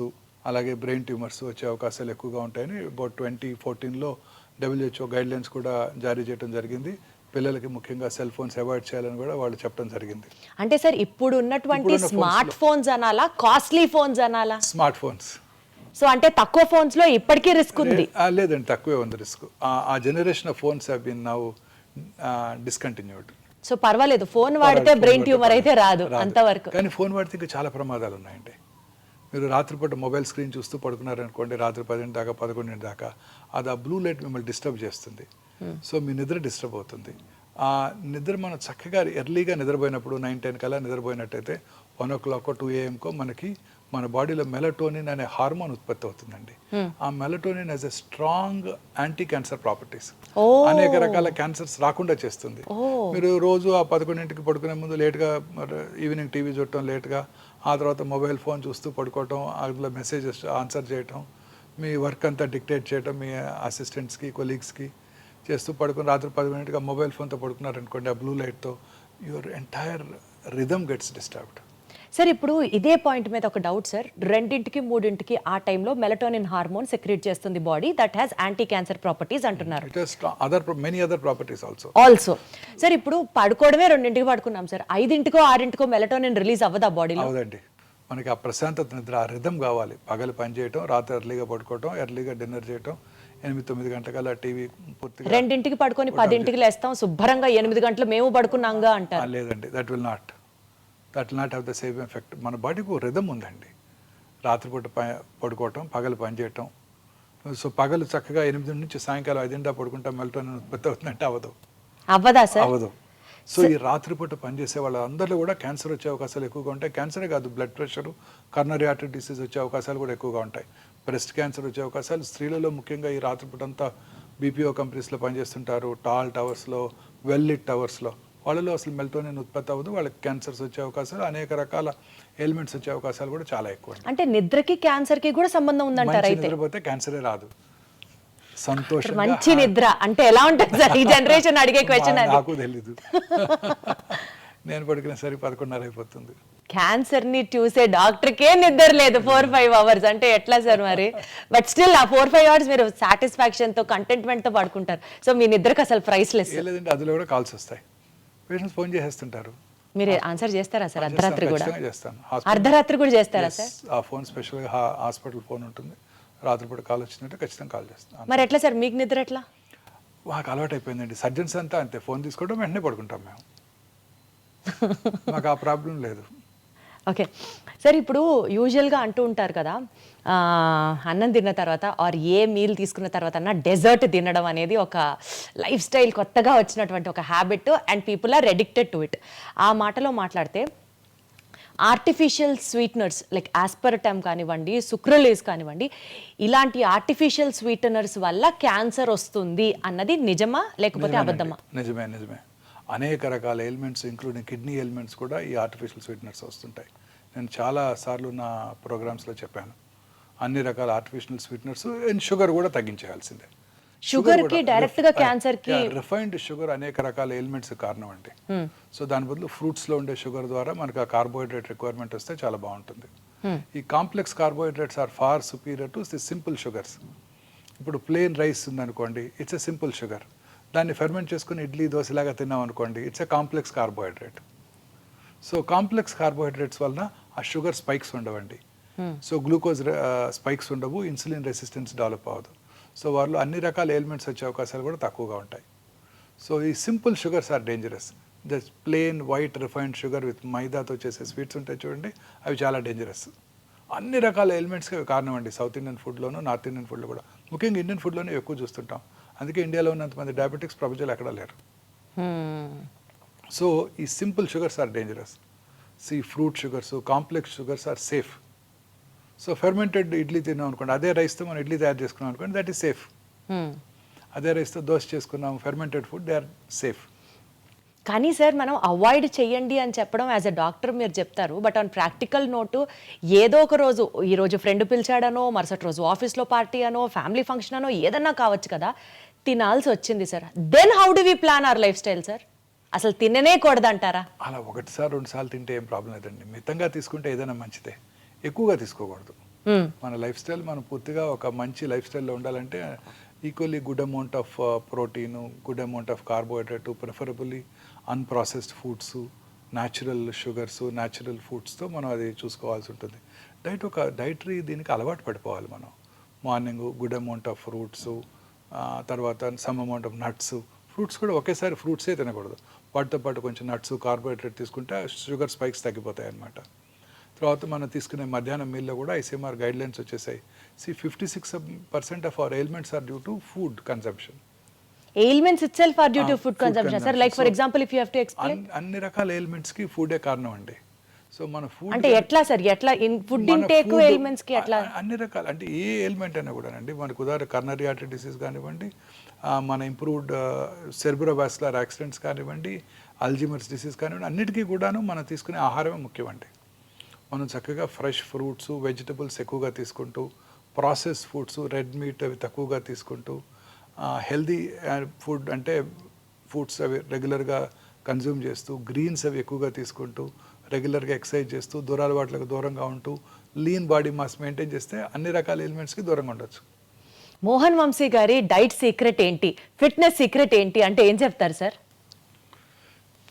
అలాగే బ్రెయిన్ ట్యూమర్స్ వచ్చే అవకాశాలు ఎక్కువగా ఉంటాయని అబౌట్ 2014లో WHO గైడ్లైన్స్ కూడా జారీ చేయడం జరిగింది. పిల్లలకి ముఖ్యంగా సెల్ ఫోన్స్ అవాయిడ్ చేయాలని కూడా వాళ్ళు చెప్పడం జరిగింది. అంటే సార్ ఇప్పుడు ఉన్నటువంటి స్మార్ట్ ఫోన్స్ అనాలా, కాస్ట్లీ ఫోన్స్ అనాలా? Smart phones. సో అంటే తక్కువ ఫోన్స్ లో ఇప్పటికీ రిస్క్ ఉంది? లేదండి, తక్కువే ఉంది రిస్క్. ఆ generation of phones have been now discontinued. So పర్వాలేదు, ఫోన్ వాడితే బ్రెయిన్ ట్యూమర్ అయితే రాదు అంతవరకు. కానీ ఫోన్ వాడితే ఇంకా చాలా ప్రమాదాలు ఉన్నాయండి. మీరు రాత్రిపూట మొబైల్ స్క్రీన్ చూస్తూ పడుకున్నారనుకోండి, రాత్రి 10 దాకా 11 దాకా, అది ఆ బ్లూ లైట్ మిమ్మల్ని డిస్టర్బ్ చేస్తుంది. సో మీ నిద్ర డిస్టర్బ్ అవుతుంది. ఆ నిద్ర మనం చక్కగా ఎర్లీగా నిద్రపోయినప్పుడు 9-10 కల్లా నిద్రపోయినట్టయితే 1 o'clock 2 AM మనకి మన బాడీలో మెలటోనిన్ అనే హార్మోన్ ఉత్పత్తి అవుతుందండి. ఆ melatonin as a strong anti cancer properties, అనేక రకాల క్యాన్సర్స్ రాకుండా చేస్తుంది. మీరు రోజు ఆ 11 పడుకునే ముందు లేట్గా ఈవినింగ్ టీవీ చూడటం, లేట్గా ఆ తర్వాత మొబైల్ ఫోన్ చూస్తూ పడుకోవటం, అందులో మెసేజెస్ ఆన్సర్ చేయటం, మీ వర్క్ అంతా డిక్టేట్ చేయటం మీ అసిస్టెంట్స్కి కొలీగ్స్కి చేస్తూ పడుకుని రాత్రి 10 మొబైల్ ఫోన్తో పడుకున్నారనుకోండి, ఆ బ్లూ లైట్తో your entire rhythm gets disturbed. Sir ఇప్పుడు ఇదే పాయింట్ మీద ఒక డౌట్ సార్, 2-3 ఆ టైంలో మెలటోనిన్ హార్మోన్ సెక్రీట్ చేస్తుంది body, that has anti cancer properties అంటున్నారు. Many other properties also. Sir ఇప్పుడు పడుకోవడమే 2 పడుకున్నాం సార్, 5-6 మెలటోనిన్ రిలీజ్ అవ్వదా బాడీలో? అవునండి, మనకి ఆ ప్రశాంతత నిద్ర, ఆ రిథమ్ కావాలి. పగలు పని చేయటం, రాత్రి ఎర్లీగా పడుకోవటం, ఎర్లీగా డిన్నర్ చేయటం, 8-9 గంటల టీవీ పూర్తిగా 2 పడుకొని 10 లేస్తాం, శుభ్రంగా 8 గంటలు మేము పడుకున్నాంగా అంటారు. లేదండి, that will not have the same effect. మన బాడీకి రిథమ్ ఉందండి. రాత్రిపూట పడుకోవటం, పగలు పని చేయటం. సో పగలు చక్కగా 8 నుంచి సాయంకాలం 5 పడుకుంటాం, మెలటోనిన్ ఉత్పత్తి అవుతుందంటే అవ్వదా సార్? అవ్వదు. సో ఈ రాత్రిపూట పనిచేసే వాళ్ళందరిలో కూడా క్యాన్సర్ వచ్చే అవకాశాలు ఎక్కువగా ఉంటాయి. క్యాన్సరే కాదు, blood pressure, coronary artery disease వచ్చే అవకాశాలు కూడా ఎక్కువగా ఉంటాయి. బ్రెస్ట్ క్యాన్సర్ వచ్చే అవకాశాలు స్త్రీలలో ముఖ్యంగా ఈ రాత్రిపూట అంతా బీపీఓ కంపెనీస్లో పనిచేస్తుంటారు, టాల్ టవర్స్లో, వెల్ లిట్ టవర్స్లో, వాళ్ళలో అసలు మెలటోనిన్ ఉత్పత్తి అవ్వదు, వాళ్ళకి క్యాన్సర్స్ వచ్చే అవకాశాలు, అనేక రకాల ఎలిమెంట్స్ వచ్చే అవకాశాలు కూడా చాలా ఎక్కువ. అంటే నిద్రకి క్యాన్సర్ కి కూడా సంబంధం ఉందంటారు అయితే? నిద్రపోతే క్యాన్సరే రాదు. సంతోషం, మంచి నిద్ర అంటే ఎలా ఉంటుంది సార్? ఈ జనరేషన్ అడిగే క్వశ్చన్ అది. నాకు తెలీదు, నేను పడుకునే సరి 11:30 అయిపోతుంది. క్యాన్సర్ ని చూసే డాక్టర్ కే నిద్ర లేదు 4-5 hours అంటే ఎట్లా సార్ మరి? బట్ స్టిల్ ఆ 4-5 hours మీరు సాటిస్ఫాక్షన్ తో, కంటెంట్మెంట్ తో పడుకుంటారు. సో మీ నిద్రకు అసలు ప్రైస్లెస్. లేదండి, అందులో కూడా కాల్స్ వస్తాయి, పేషెంట్స్ ఫోన్ చేసేస్తుంటారు. మీరు ఆన్సర్ చేస్తారా సార్? అర్ధరాత్రి కూడా చేస్తాను. అర్ధరాత్రి కూడా చేస్తారా సార్? ఆ ఫోన్ స్పెషల్గా హాస్పిటల్ ఫోన్ ఉంటుంది, రాత్రిపూట కాల్ వచ్చిందంటే ఖచ్చితంగా కాల్ చేస్తాను. మరి ఎట్లా సార్ మీకు నిద్ర ఎట్లా? మాకు అలవాటు అయిపోయిందండి. సర్జన్స్ అంతా అంతే, ఫోన్ తీసుకోవడం వెంటనే పడుకుంటాం మేము, మాకు ఆ ప్రాబ్లం లేదు. ఓకే సార్, ఇప్పుడు యూజువల్గా అంటూ ఉంటారు కదా, అన్నం తిన్న తర్వాత ఆర్ ఏ మీల్ తీసుకున్న తర్వాత అన్న డెజర్ట్ తినడం అనేది ఒక లైఫ్ స్టైల్, కొత్తగా వచ్చినటువంటి ఒక habit, and people are addicted to it. ఆ మాటలో మాట్లాడితే ఆర్టిఫిషియల్ స్వీట్నర్స్ లైక్ ఆస్పర్టమ్ కానివ్వండి, సుక్రలేస్ కానివ్వండి, ఇలాంటి ఆర్టిఫిషియల్ స్వీటనర్స్ వల్ల క్యాన్సర్ వస్తుంది అన్నది నిజమా లేకపోతే అబద్ధమా? నిజమే. అనేక రకాల ఎలిమెంట్స్ ఇంక్లూడింగ్ కిడ్నీ ఎలిమెంట్స్ కూడా ఈ ఆర్టిఫిషియల్ స్వీట్నర్స్ వస్తుంటాయి. నేను చాలా సార్లు నా ప్రోగ్రామ్స్లో చెప్పాను, అన్ని రకాల ఆర్టిఫిషియల్ స్వీట్నర్స్ అండ్ షుగర్ కూడా తగ్గించేయాల్సిందే. షుగర్ కి డైరెక్ట్ గా క్యాన్సర్ కి రిఫైన్డ్ షుగర్ అనేక రకాల ఎలిమెంట్స్ కారణం అండి. సో దాని బదులు ఫ్రూట్స్ లో ఉండే షుగర్ ద్వారా మనకు ఆ కార్బోహైడ్రేట్ రిక్వైర్మెంట్ వస్తే చాలా బాగుంటుంది. ఈ complex carbohydrates are far superior to the simple sugars. ఇప్పుడు ప్లెయిన్ రైస్ ఉందనుకోండి, ఇట్స్ ఎ సింపుల్ షుగర్. దాన్ని ఫెర్మెంట్ చేసుకుని ఇడ్లీ దోశలాగా తిన్నాం అనుకోండి, it's a complex carbohydrate. So complex carbohydrates వలన ఆ షుగర్ స్పైక్స్ ఉండవండి. సో గ్లూకోజ్ స్పైక్స్ ఉండవు, ఇన్సులిన్ రెసిస్టెన్స్ డెవలప్ అవ్వదు. సో వాళ్ళు అన్ని రకాల ఎలిమెంట్స్ వచ్చే అవకాశాలు కూడా తక్కువగా ఉంటాయి. సో ఈ simple sugars are dangerous. The plain white refined sugar with మైదాతో చేసే స్వీట్స్ ఉంటాయి చూడండి, అవి చాలా డేంజరస్. అన్ని రకాల ఎలిమెంట్స్కి అవి కారణం అండి. సౌత్ ఇండియన్ ఫుడ్లోను, నార్త్ ఇండియన్ ఫుడ్లో కూడా, ముఖ్యంగా ఇండియన్ ఫుడ్లోనే ఎక్కువ చూస్తుంటాం. అందుకే ఇండియాలో ఉన్నంతమంది డయాబెటిక్స్ ప్రపంచంలో ఎక్కడా లేరు. సో ఈ simple sugars are dangerous. Fruit sugars, complex sugars are safe. So fermented idli తిన్నాం అనుకోండి, అదే రైస్తో మనం ఇడ్లీ తయారు చేసుకున్నాం అనుకోండి, దట్ ఈస్ సేఫ్. అదే రైస్తో దోశ చేసుకున్నాం, fermented food, they are safe. కానీ సార్ మనం అవాయిడ్ చేయండి అని చెప్పడం యాజ్ అ డాక్టర్ మీరు చెప్తారు, బట్ ఆన్ ప్రాక్టికల్ నోటు ఏదో ఒక రోజు, ఈ రోజు ఫ్రెండ్ పిలిచాడనో, మరుసటి రోజు ఆఫీస్లో పార్టీ అనో, ఫ్యామిలీ ఫంక్షన్ అనో ఏదన్నా కావచ్చు కదా, తినాల్సి వచ్చింది sir. Then how do we plan our lifestyle sir? అసలు తిననే కూడదంటారా? అలా ఒకటిసారి 2 సార్లు తింటే ఏం ప్రాబ్లం లేదండి. మితంగా తీసుకుంటే ఏదైనా మంచిదే, ఎక్కువగా తీసుకోకూడదు. మన లైఫ్ స్టైల్ మనం పూర్తిగా ఒక మంచి లైఫ్ స్టైల్లో ఉండాలంటే equally good amount of protein, good amount of carbohydrate, preferably unprocessed foods, natural sugars, natural ఫుడ్స్తో మనం అది చూసుకోవాల్సి ఉంటుంది. డైటరీ దీనికి అలవాటు పడిపోవాలి మనం. Morning good amount of fruits, తర్వాత some amount of nuts. Fruits కూడా ఒకేసారి ఫ్రూట్సే తినకూడదు, వాటితో పాటు కొంచెం నట్స్, కార్బోహైడ్రేట్ తీసుకుంటే షుగర్ స్పైక్స్ తగ్గిపోతాయి అన్నమాట. తర్వాత మనం తీసుకునే మధ్యాహ్నం మీల్లో కూడా ఐసీఎంఆర్ గైడ్లైన్స్ వచ్చేసాయి. 56% of our ailments are due to food consumption. Ailments itself are due to food consumption sir. Like for example if you have to explain. అన్ని రకాల ఎయిల్మెంట్స్ కి ఫుడే కారణం అండి. సో మన ఫుడ్ అంటే ఎట్లా సార్, ఎట్లా ఫుడ్ ఇంటేక్ ఎయిల్మెంట్స్ కి ఎట్లా? అన్ని రకాల అంటే ఏ ఎయిల్మెంట్ అయినా కూడానండి, మనకు ఉదాహరణ కర్నరీ ఆర్టరీ డిసీజ్ కానివ్వండి, మన ఇంప్రూవ్డ్ సెర్బ్రోవాస్కులర్ యాక్సిడెంట్స్ కానివ్వండి, అల్జీమర్స్ డిసీజ్ కానివ్వండి, అన్నిటికీ కూడాను మనం తీసుకునే ఆహారమే ముఖ్యమండి. మనం చక్కగా ఫ్రెష్ ఫ్రూట్స్, వెజిటబుల్స్ ఎక్కువగా తీసుకుంటూ, ప్రాసెస్ ఫుడ్స్, రెడ్ మీట్ అవి తక్కువగా తీసుకుంటూ, హెల్దీ ఫుడ్ అంటే ఫుడ్స్ అవి రెగ్యులర్గా కన్జ్యూమ్ చేస్తూ, గ్రీన్స్ అవి ఎక్కువగా తీసుకుంటూ, రెగ్యులర్గా ఎక్సర్సైజ్ చేస్తూ, దురలవాట్లకు దూరంగా ఉంటూ, లీన్ బాడీ మాస్ మెయింటైన్ చేస్తే అన్ని రకాల ఎలిమెంట్స్కి దూరంగా ఉండొచ్చు. మోహన్ వంశీ గారి డైట్ సీక్రెట్ ఏంటి, ఫిట్నెస్ సీక్రెట్ ఏంటి అంటే ఏం చెప్తారు సార్?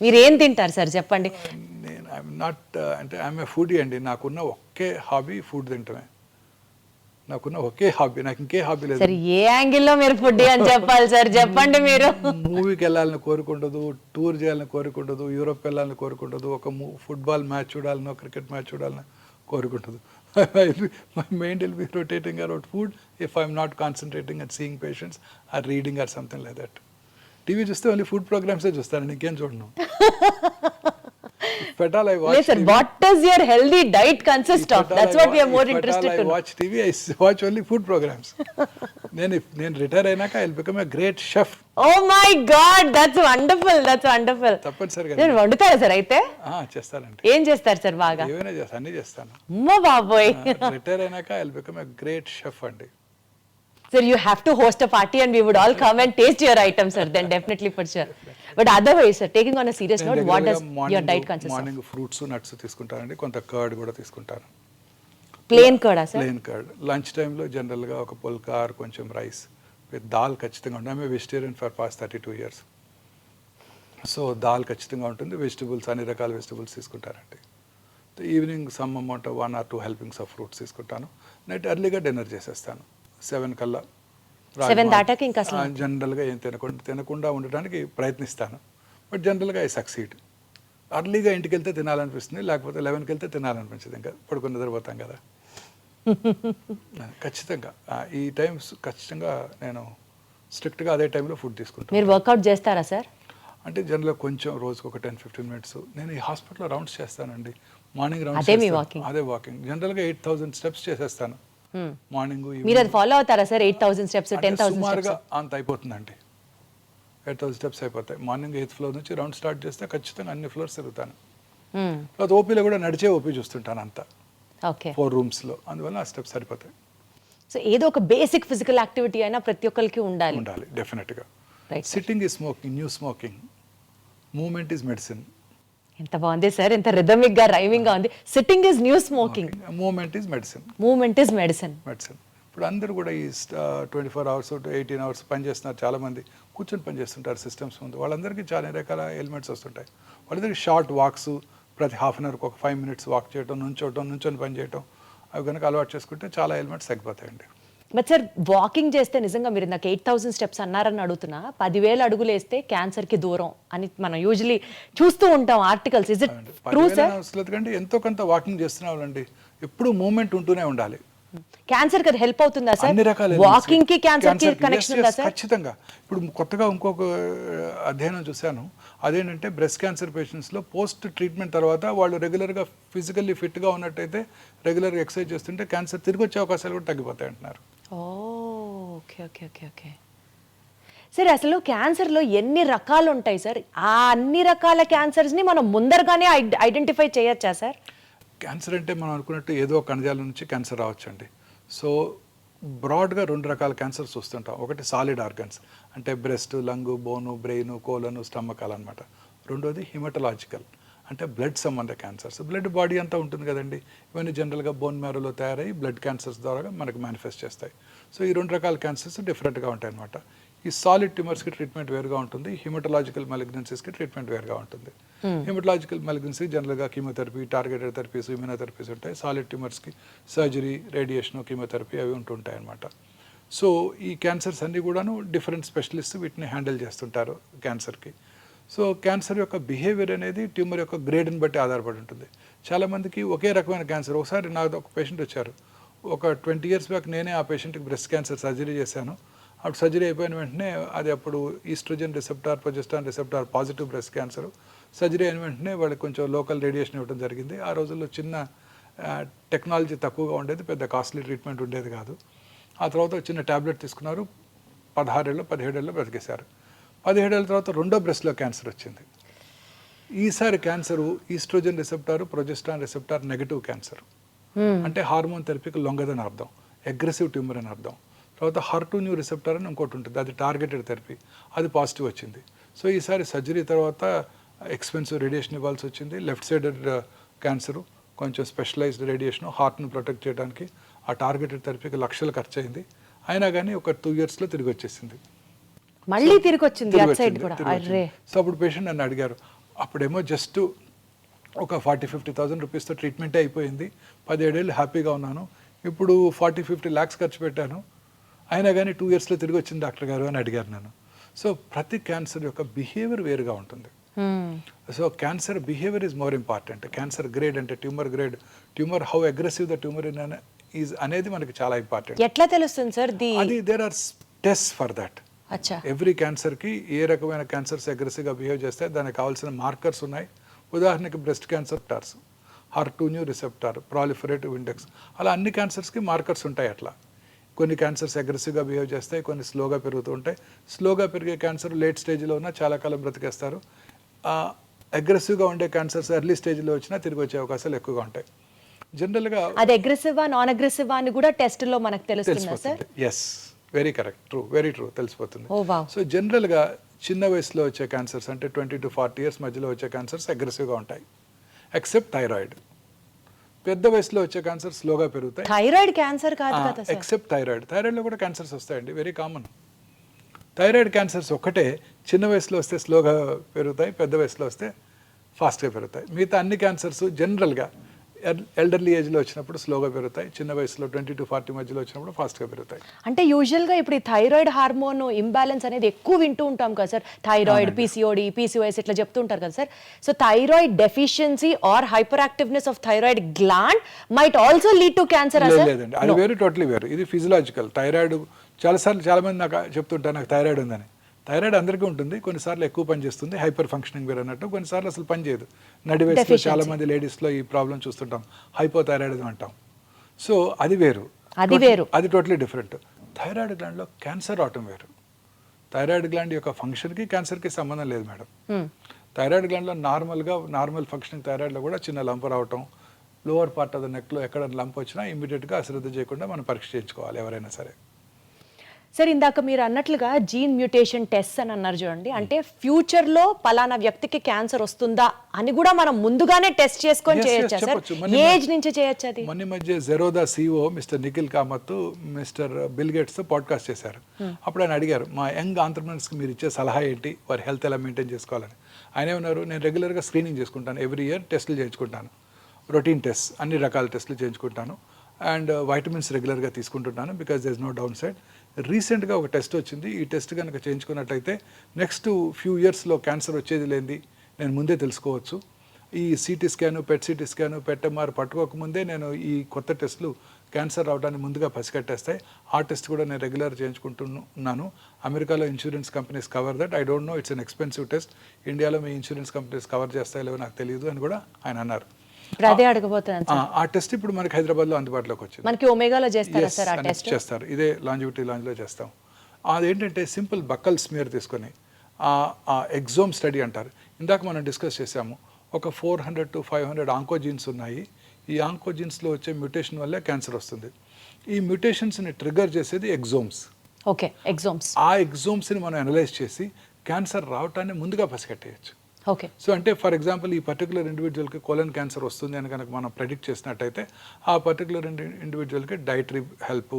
మీరు ఏం తింటారు సార్ చెప్పండి? నేను ఐఎమ్ నాట్ అంటే ఐఎమ్ ఏ ఫుడీ అండి. నాకున్న ఒకే హాబీ ఫుడ్ తింటమే. నాకున్న ఒకే హాబీ, నాకు ఇంకే హాబీ లేదు. సార్ ఏ యాంగిల్లో మీరు ఫుడ్ అని చెప్పాలి సార్, చెప్పండి. మీరు మూవీకి వెళ్ళాలని కోరుకుండదు, టూర్ చేయాలని కోరుకుండదు, యూరోప్ వెళ్ళాలని కోరుకుండదు, ఒక ఫుట్బాల్ మ్యాచ్ చూడాలనో, క్రికెట్ మ్యాచ్ చూడాలని కోరుకుంటుంది. My mind will be rotating around food if I'm not concentrating and seeing patients or reading or something like that. TV చూస్తే ఓన్లీ ఫుడ్ ప్రోగ్రామ్సే చూస్తాను, ఇంకేం చూడను. If at all I watch yes, sir. TV, what does your healthy diet consist of? That's what we are more interested to know. I watch TV, I watch only food programs. నేను retire అయినాక I will become a great chef. Oh my God, that's wonderful. That's wonderful. తప్పనిసరిగా నేను వండుతారా sir అయితే? చేస్తానండి. ఏం చేస్తారు sir బాగా? ఏమైనా చేస్తాను, అన్ని చేస్తాను. అమ్మో బాబోయ్. రిటైర్ అయినాక I will become a great chef అండి. Sir, you have to host a party and we would all come and taste your items, sir. Then definitely for sure. But otherwise, sir, taking on a serious note, what does your diet consist of? Morning fruits, nuts తీసుకుంటానండి, కొంత curd కూడా తీసుకుంటాను. Plain కర్డా sir? Plain curd. Lunch టైంలో జనరల్గా ఒక పుల్కా or కొంచెం రైస్ విత్ దాల్ ఖచ్చితంగా ఉంటుంది. I'm vegetarian for past 32 years. So దాల్ ఖచ్చితంగా ఉంటుంది. వెజిటబుల్స్, అన్ని రకాల వెజిటబుల్స్ తీసుకుంటానండి. Evening some amount 1 or 2 helpings of fruits తీసుకుంటాను. నైట్ ఎర్లీగా డిన్నర్ చేసేస్తాను 7 కల్లా. 7 దాటాక ఇంకా అసలు జనరల్గా ఏం తినకుండా ఉండడానికి ప్రయత్నిస్తాను. బట్ జనరల్గా ఐ సక్సీడ్. అర్లీగా ఇంటికి వెళ్తే తినాలనిపిస్తుంది, లేకపోతే 11కి వెళ్తే తినాలనిపించదు. ఇంకా పడుకుని నిద్రపోతాం కదా. ఖచ్చితంగా ఈ టైమ్స్ ఖచ్చితంగా నేను స్ట్రిక్ట్గా అదే టైంలో ఫుడ్ తీసుకుంటాను. మీరు వర్కౌట్ చేస్తారా సార్? అంటే జనరల్గా కొంచెం రోజుకు ఒక 10-15 minutes. నేను ఈ హాస్పిటల్లో రౌండ్స్ చేస్తానండి. మార్నింగ్ అదే రౌండ్స్ మీ వాకింగ్? అదే వాకింగ్. జనరల్గా 8,000 steps చేసేస్తాను మార్నింగ్. మీరు అది ఫాలో అవుతారా సార్? 8,000 steps, 10,000 సుమారుగా steps? అంత అయిపోతుందండి. 8,000 steps అయిపోతాయి. మార్నింగ్ 8th floor నుంచి రౌండ్ స్టార్ట్ చేస్తే ఖచ్చితంగా అన్ని ఫ్లోర్స్ తిరుగుతాను. తర్వాత ఓపీలో కూడా నడిచే ఓపీ చూస్తుంటాను అంతా, ఓకే. 4 rooms లో. అందువల్ల ఆ స్టెప్స్ సరిపోతాయి. సో ఏదో ఒక బేసిక్ ఫిజికల్ యాక్టివిటీ అయినా ప్రతి ఒక్కరికి ఉండాలి. ఉండాలి డెఫినెట్గా. Right. Sitting is smoking, new smoking, movement is medicine. ఎంత బాగుంది సార్, ఎంత రిథమిక్ గా రైమింగ్ గా ఉంది. Sitting is new smoking, movement is medicine. Movement is medicine. ఇప్పుడు అందరూ కూడా ఈ 24 అవర్స్ 18 అవర్స్ పనిచేస్తున్నారు. చాలామంది కూర్చొని పనిచేస్తుంటారు సిస్టమ్స్ ముందు. వాళ్ళందరికీ చాలా రకాల ఎలిమెంట్స్ వస్తుంటాయి. వాళ్ళందరికీ షార్ట్ వాక్స్, ప్రతి హాఫ్ అన్ అవర్కి ఒక 5 minutes వాక్ చేయటం, నుంచొని పని చేయటం, అవి కనుక అలవాటు చేసుకుంటే చాలా ఎలిమెంట్స్ తగ్గిపోతాయండి. బట్ సార్ వాకింగ్ చేస్తే నిజంగా మీరు నాకు 8,000 స్టెప్స్ అన్నారని అడుగుతున్నా, 10,000 అడుగులు వేస్తే క్యాన్సర్ కి దూరం అని మనం యూజువలీ చూస్తూ ఉంటాం articles. Is it true sir? కంటే ఎంతో కొంత వాకింగ్ చేస్తున్న వాళ్ళండి ఎప్పుడు మూమెంట్ ఉంటూనే ఉండాలి. క్యాన్సర్ కి హెల్ప్ అవుతుందా సార్? అన్ని రకాల వాకింగ్ కి క్యాన్సర్ కి కనెక్షన్ ఉందా సార్? ఖచ్చితంగా. ఇప్పుడు కొత్తగా ఇంకొక అధ్యయనం చూశాను. అదేంటంటే బ్రెస్ట్ క్యాన్సర్ పేషెంట్స్లో పోస్ట్ ట్రీట్మెంట్ తర్వాత వాళ్ళు రెగ్యులర్గా ఫిజికల్లీ ఫిట్గా ఉన్నట్టయితే, రెగ్యులర్గా ఎక్సర్సైజ్ చేస్తుంటే క్యాన్సర్ తిరిగి వచ్చే అవకాశాలు కూడా తగ్గిపోతాయి అంటున్నారు. Okay okay okay okay sir, అసలు క్యాన్సర్లో ఎన్ని రకాలు ఉంటాయి సార్? ఆ అన్ని రకాల క్యాన్సర్స్ని మనం ముందరగానే ఐడెంటిఫై చేయొచ్చా సార్? క్యాన్సర్ అంటే మనం అనుకున్నట్టు ఏదో కణజాల నుంచి క్యాన్సర్ రావచ్చండి. సో బ్రాడ్గా 2 రకాల క్యాన్సర్స్ చూస్తుంటాం. ఒకటి సాలిడ్ ఆర్గన్స్ అంటే బ్రెస్ట్, లంగ్, బోను, బ్రెయిన్, కోలను, స్టమక్ అనమాట. రెండోది హిమటలాజికల్ అంటే బ్లడ్ సంబంధ క్యాన్సర్స్. బ్లడ్ బాడీ అంతా ఉంటుంది కదండి. ఇవన్నీ జనరల్గా బోన్ మ్యారోలో తయారయ్యి బ్లడ్ క్యాన్సర్స్ ద్వారా మనకు మేనిఫెస్ట్ చేస్తాయి. సో ఈ 2 రకాల క్యాన్సర్స్ డిఫరెంట్గా ఉంటాయి అనమాట. ఈ సాలిడ్ ట్యూమర్స్కి ట్రీట్మెంట్ వేరుగా ఉంటుంది, హిమటలాజికల్ మెలిగ్నెన్సీస్కి ట్రీట్మెంట్ వేరుగా ఉంటుంది. హిమటలాజికల్ మెలిగ్నెన్సీ జనరల్గా కీమోథెరపీ, టార్గెటెడ్ థెరపీస్, ఇమ్యూనోథెరపీస్ ఉంటాయి. సాలిడ్ ట్యూమర్స్కి సర్జరీ, రేడియేషన్, కీమోథెరపీ అవి ఉంటుంటాయి అనమాట. సో ఈ క్యాన్సర్స్ అన్నీ కూడాను డిఫరెంట్ స్పెషలిస్ట్ వీటిని హ్యాండిల్ చేస్తుంటారు క్యాన్సర్కి. సో క్యాన్సర్ యొక్క బిహేవియర్ అనేది ట్యూమర్ యొక్క గ్రేడ్ని బట్టి ఆధారపడి ఉంటుంది. చాలామందికి ఒకే రకమైన క్యాన్సర్. ఒకసారి నాకు ఒక పేషెంట్ వచ్చారు, ఒక 20 years బ్యాక్ నేనే ఆ పేషెంట్కి బ్రెస్ట్ క్యాన్సర్ సర్జరీ చేశాను. అప్పుడు సర్జరీ అయిపోయిన వెంటనే అది అప్పుడు oestrogen receptor, progesterone receptor positive breast cancer. Surgery అయిన వెంటనే వాళ్ళకి కొంచెం లోకల్ రేడియేషన్ ఇవ్వడం జరిగింది. ఆ రోజుల్లో చిన్న టెక్నాలజీ తక్కువగా ఉండేది, పెద్ద కాస్ట్లీ ట్రీట్మెంట్ ఉండేది కాదు. ఆ తర్వాత చిన్న ట్యాబ్లెట్ తీసుకున్నారు, 16 ఏళ్ళు 17 ఏళ్ళు బ్రతికేశారు. 17 ఏళ్ళ తర్వాత రెండో బ్రెస్ట్లో క్యాన్సర్ వచ్చింది. ఈసారి cancer estrogen receptor, progesterone receptor negative cancer. అంటే హార్మోన్ థెరపీకి లొంగదని అర్థం, అగ్రెసివ్ ట్యూమర్ అని అర్థం. తర్వాత HER2 న్యూ రిసెప్టర్ అని ఇంకోటి ఉంటుంది, అది టార్గెటెడ్ థెరపీ, అది పాజిటివ్ వచ్చింది. సో ఈసారి సర్జరీ తర్వాత ఎక్స్పెన్సివ్ రేడియేషన్ ఇవ్వాల్సి వచ్చింది. లెఫ్ట్ సైడెడ్ క్యాన్సరు, కొంచెం స్పెషలైజ్డ్ రేడియేషన్, హార్ట్ను ప్రొటెక్ట్ చేయడానికి ఆ టార్గెటెడ్ థెరపీకి లక్షలు ఖర్చు అయింది. అయినా కానీ ఒక 2 yearsలో తిరిగి వచ్చేసింది. మళ్ళీ తిరిగి వచ్చింది. సో అప్పుడు పేషెంట్ నన్ను అడిగారు, అప్పుడేమో జస్ట్ ఒక 40-50,000 రూపీస్తో ట్రీట్మెంటే అయిపోయింది, 17 ఏళ్ళు హ్యాపీగా ఉన్నాను, ఇప్పుడు 40-50 lakhs ఖర్చు పెట్టాను, అయినా కానీ 2 yearsలో తిరిగి వచ్చింది డాక్టర్ గారు అని అడిగారు నన్ను. సో ప్రతి క్యాన్సర్ యొక్క బిహేవియర్ వేరుగా ఉంటుంది. So cancer behaviour is more important. Cancer grade అంటే tumour grade, tumour how aggressive the tumour is అనేది మనకి చాలా ఇంపార్టెంట్. ఎట్లా తెలుస్తుంది సార్? అది there are test for that. Every క్యాన్సర్కి ఏ రకమైన క్యాన్సర్స్ అగ్రెసివ్గా బిహేవ్ చేస్తే దానికి కావాల్సిన మార్కర్స్ ఉన్నాయి. ఉదాహరణకి breast cancer torrs, HER2 new receptor, proliferative index, అలా అన్ని క్యాన్సర్స్కి మార్కర్స్ ఉంటాయి. అట్లా కొన్ని క్యాన్సర్స్ అగ్రెసివ్గా బిహేవ్ చేస్తాయి, కొన్ని స్లోగా పెరుగుతూ ఉంటాయి. స్లోగా పెరిగే క్యాన్సర్ లేట్ స్టేజ్లో ఉన్నా చాలా కాలం బ్రతికేస్తారు. అగ్రెసివ్గా ఉండే క్యాన్సర్స్ ఎర్లీ స్టేజ్లో వచ్చినా తిరిగి వచ్చే అవకాశాలు ఎక్కువగా ఉంటాయి. జనరల్గా అది అగ్రెసివా నాన్ అగ్రెసివా అని కూడా టెస్ట్లో మనకు తెలుస్తుందా sir? Yes, very correct, true, very true, తెలిసిపోతుంది. wow. సో జనరల్గా చిన్న వయసులో వచ్చే క్యాన్సర్స్ అంటే 20 to 40 years మధ్యలో వచ్చే క్యాన్సర్స్ అగ్రెసివ్గా ఉంటాయి, ఎక్సెప్ట్ థైరాయిడ్. పెద్ద వయసులో వచ్చే క్యాన్సర్ స్లోగా పెరుగుతాయి. థైరాయిడ్ క్యాన్సర్ కాదు కదా సార్? Except thyroid. థైరాయిడ్లో కూడా క్యాన్సర్స్ వస్తాయండి, వెరీ కామన్. థైరాయిడ్ క్యాన్సర్స్ ఒక్కటే చిన్న వయసులో వస్తే స్లోగా పెరుగుతాయి, పెద్ద వయసులో వస్తే ఫాస్ట్గా పెరుగుతాయి. మిగతా అన్ని క్యాన్సర్స్ జనరల్గా ఎల్డర్లీ ఏజ్లో వచ్చినప్పుడు స్లోగా పెరుగుతాయి, చిన్న వయసులో 20 to 40 మధ్యలో వచ్చినప్పుడు ఫాస్ట్గా పెరుగుతాయి. అంటే యూజువల్గా ఇప్పుడు ఈ థైరాయిడ్ హార్మోన్ ఇంబ్యాలెన్స్ అనేది ఎక్కువ వింటూ ఉంటాం కదా సార్, థైరాయిడ్, PCOD, PCOS ఇట్లా చెప్తూ ఉంటారు కదా sir. So thyroid deficiency or hyperactiveness of thyroid gland might also lead to cancer. లేదండి, అది వేరు, టోటలీ వేరు. ఇది ఫిజియలాజికల్. థైరాయిడ్ చాలామంది నాకు చెప్తుంటారు నాకు థైరాయిడ్ ఉందని. థైరాయిడ్ అందరికీ ఉంటుంది, కొన్నిసార్లు ఎక్కువ పనిచేస్తుంది, హైపర్ ఫంక్షనింగ్ వేరు అన్నట్టు, కొన్నిసార్లు అసలు పనిచేయదు. నడి వయసులో చాలామంది లేడీస్లో ఈ ప్రాబ్లం చూస్తుంటాం, హైపోథైరాయిడిజం అంటాం. సో అది వేరు, అది టోటలీ డిఫరెంట్. థైరాయిడ్ గ్లాండ్లో క్యాన్సర్ రావటం వేరు. థైరాయిడ్ గ్లాండ్ యొక్క ఫంక్షన్కి క్యాన్సర్కి సంబంధం లేదు మేడం. థైరాయిడ్ గ్లాండ్లో నార్మల్ ఫంక్షనింగ్ థైరాయిడ్లో కూడా చిన్న లంప రావటం, లోవర్ పార్ట్ ఆఫ్ ద నెక్లో ఎక్కడ లంప్ వచ్చినా ఇమీడియట్గా అశ్రద్ధ చేయకుండా మనం పరీక్ష చేయించుకోవాలి ఎవరైనా సరే. సార్ ఇందాక మీరు అన్నట్లుగా జీన్ మ్యూటేషన్ టెస్ట్ అని అన్నారు చూడండి, అంటే ఫ్యూచర్ లో పలానా వ్యక్తికి క్యాన్సర్ వస్తుందా అని కూడా మనం ముందుగానే టెస్ట్ చేసుకొని చేయొచ్చా సార్? ఏజ్ నుంచి చేయొచ్చు అది? మొన్న మధ్య Zerodha CEO mister Nikhil Kamath mister bill gates తో పాడ్కాస్ట్ చేశారు. అప్పుడు ఆయన అడిగారు మా యంగ్ ఆంటర్ప్రినర్స్కి మీరు ఇచ్చే సలహా ఏంటి, వారి హెల్త్ ఎలా మెయింటైన్ చేసుకోవాలని. ఆయన ఏమన్నారు, నేను రెగ్యులర్గా స్క్రీనింగ్ చేసుకుంటాను, ఎవ్రీ ఇయర్ టెస్టులు చేయించుకుంటాను, రొటీన్ టెస్ట్ అన్ని రకాల టెస్టులు చేయించుకుంటాను, అండ్ వైటమిన్స్ రెగ్యులర్గా తీసుకుంటున్నాను because there is no downside. రీసెంట్గా ఒక టెస్ట్ వచ్చింది, ఈ టెస్ట్ కనుక చేయించుకున్నట్టయితే నెక్స్ట్ ఫ్యూ ఇయర్స్లో క్యాన్సర్ వచ్చేది లేనిది నేను ముందే తెలుసుకోవచ్చు. ఈ CT scan, PET CT scan, PET MR పట్టుకోకముందే నేను ఈ కొత్త టెస్టులు క్యాన్సర్ రావడానికి ముందుగా పసిగట్టేస్తాయి. ఆ టెస్ట్ కూడా నేను రెగ్యులర్ చేయించుకుంటున్నాను. అమెరికాలో insurance companies cover that. I don't no, it's an expensive test. ఇండియాలో మీ ఇన్సూరెన్స్ కంపెనీస్ కవర్ చేస్తాయో లేవో నాకు తెలియదు అని కూడా ఆయన అన్నారు. అదే అడగబోతున్నాను. ఆ టెస్ట్ ఇప్పుడు మనకి హైదరాబాద్లో అందుబాటులోకి వచ్చింది. మనకి ఒమేగాలో చేస్తారా సార్ ఆ టెస్ట్? చేస్తారు, ఇదే లాంజివిటీ లాంజ్లో చేస్తాం. అదేంటంటే సింపుల్ బక్కల్ స్మియర్ తీసుకొని ఆ ఎగ్జోమ్ స్టడీ అంటారు. ఇందాక మనం డిస్కస్ చేసాము, ఒక 400 to 500 ఆంకోజీన్స్ ఉన్నాయి. ఈ ఆంకోజీన్స్లో వచ్చే మ్యూటేషన్ వల్లే క్యాన్సర్ వస్తుంది. ఈ మ్యూటేషన్స్ని ట్రిగర్ చేసేది ఎగ్జోమ్స్. ఓకే, ఎగ్జోమ్స్. ఆ ఎగ్జోమ్స్ని మనం అనలైజ్ చేసి క్యాన్సర్ రావటాన్ని ముందుగా పసిగట్టేయచ్చు. ఓకే. సో అంటే ఫర్ ఎగ్జాంపుల్ ఈ పర్టికులర్ ఇండివిజువల్కి కోలన్ క్యాన్సర్ వస్తుంది అని కనుక మనం ప్రెడిక్ట్ చేసినట్టయితే ఆ పర్టికులర్ ఇండివిజువల్కి డైటరీ హెల్ప్,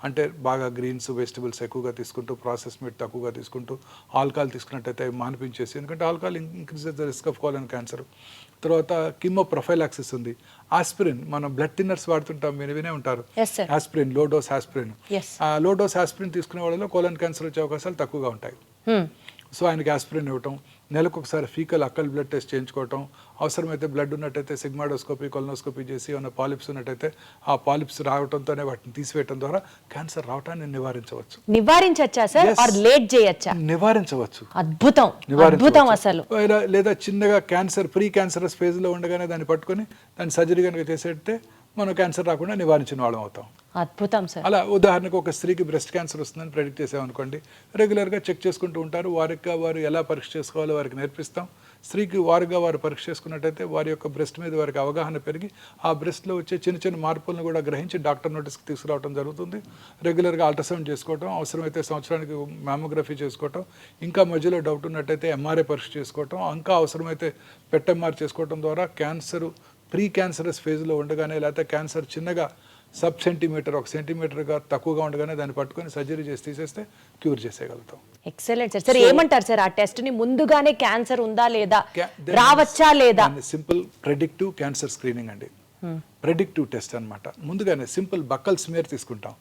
అంటే బాగా గ్రీన్స్ వెజిటబుల్స్ ఎక్కువగా తీసుకుంటూ, ప్రాసెస్ మీట్ తక్కువగా తీసుకుంటూ, ఆల్కహాల్ తీసుకున్నట్టయితే అవి మానిపించేసి, ఎందుకంటే alcohol increases the risk of colon cancer. తర్వాత కిమో ప్రొఫైలాక్సిస్ ఉంది. ఆస్పిరిన్, మనం బ్లడ్ థిన్నర్స్ వాడుతుంటాం, మీరు వినే ఉంటారు, ఆస్పిరిన్, లో డోస్ ఆస్పిరిన్. ఆ లో డోస్ ఆస్పిరిన్ తీసుకునే వాళ్ళలో కోలన్ క్యాన్సర్ వచ్చే అవకాశాలు తక్కువగా ఉంటాయి. సో ఆయనకి ఆస్పిరిన్ ఇవ్వటం, నెలకు ఒకసారి ఫీకల్ అక్కల్ బ్లడ్ టెస్ట్ చేయించుకోవటం, అవసరమైతే బ్లడ్ ఉన్నట్టయితే సిగ్మాడోస్కోపీ, కొలనోస్కోపీ చేసి ఏమైనా పాలిప్స్ ఉన్నట్టయితే ఆ పాలిప్స్ రావడంతోనే వాటిని తీసివేయడం ద్వారా క్యాన్సర్ రావటాన్ని నివారించవచ్చు. నివారించవచ్చా సార్? ఆర్ లేట్ చేయొచ్చా? నివారించవచ్చు. అద్భుతం, అద్భుతం అసలు. లేదా చిన్నగా క్యాన్సర్ ప్రీ క్యాన్సరస్ ఫేజ్లో ఉండగానే దాన్ని పట్టుకొని దాన్ని సర్జరీ కనుక చేసేస్తే మనం క్యాన్సర్ రాకుండా నివారించిన వాళ్ళం అవుతాం. అద్భుతం సార్. అలా ఉదాహరణకు ఒక స్త్రీకి బ్రెస్ట్ క్యాన్సర్ వస్తుందని ప్రెడిక్ట్ చేసామనుకోండి, రెగ్యులర్గా చెక్ చేసుకుంటూ ఉంటారు. వారు ఎలా పరీక్ష చేసుకోవాలో వారికి నేర్పిస్తాం. స్త్రీకి వారు పరీక్ష చేసుకున్నట్టయితే వారి యొక్క బ్రెస్ట్ మీద వారికి అవగాహన పెరిగి ఆ బ్రెస్ట్లో వచ్చే చిన్న చిన్న మార్పులను కూడా గ్రహించి డాక్టర్ నోటీస్కి తీసుకురావడం జరుగుతుంది. రెగ్యులర్గా అల్ట్రాసౌండ్ చేసుకోవటం, అవసరమైతే సంవత్సరానికి మ్యామోగ్రఫీ చేసుకోవటం, ఇంకా మధ్యలో డౌట్ ఉన్నట్టయితే MRI పరీక్ష చేసుకోవటం, ఇంకా అవసరమైతే PET MR చేసుకోవటం ద్వారా క్యాన్సర్ ప్రీ క్యాన్సరస్ ఫేజ్లో ఉండగానే, లేకపోతే క్యాన్సర్ చిన్నగా సబ్ సెంటీమీటర్, 1 సెంటీమీటర్గా తక్కువగా ఉండగానే దాన్ని పట్టుకొని సర్జరీ చేసి తీసేస్తే క్యూర్ చేసేయగలుగుతాం. Excellent sir. సార్ ఏమంటారు సార్, ఆ టెస్ట్ ని ముందుగానే క్యాన్సర్ ఉందా లేదా, రావచ్చా లేదా? సింపుల్ ప్రెడిక్టివ్ క్యాన్సర్ స్క్రీనింగ్ అండి, ప్రెడిక్టివ్ టెస్ట్ అన్నమాట. ముందుగానే సింపుల్ బక్కల్ స్మియర్ తీసుకుంటాం.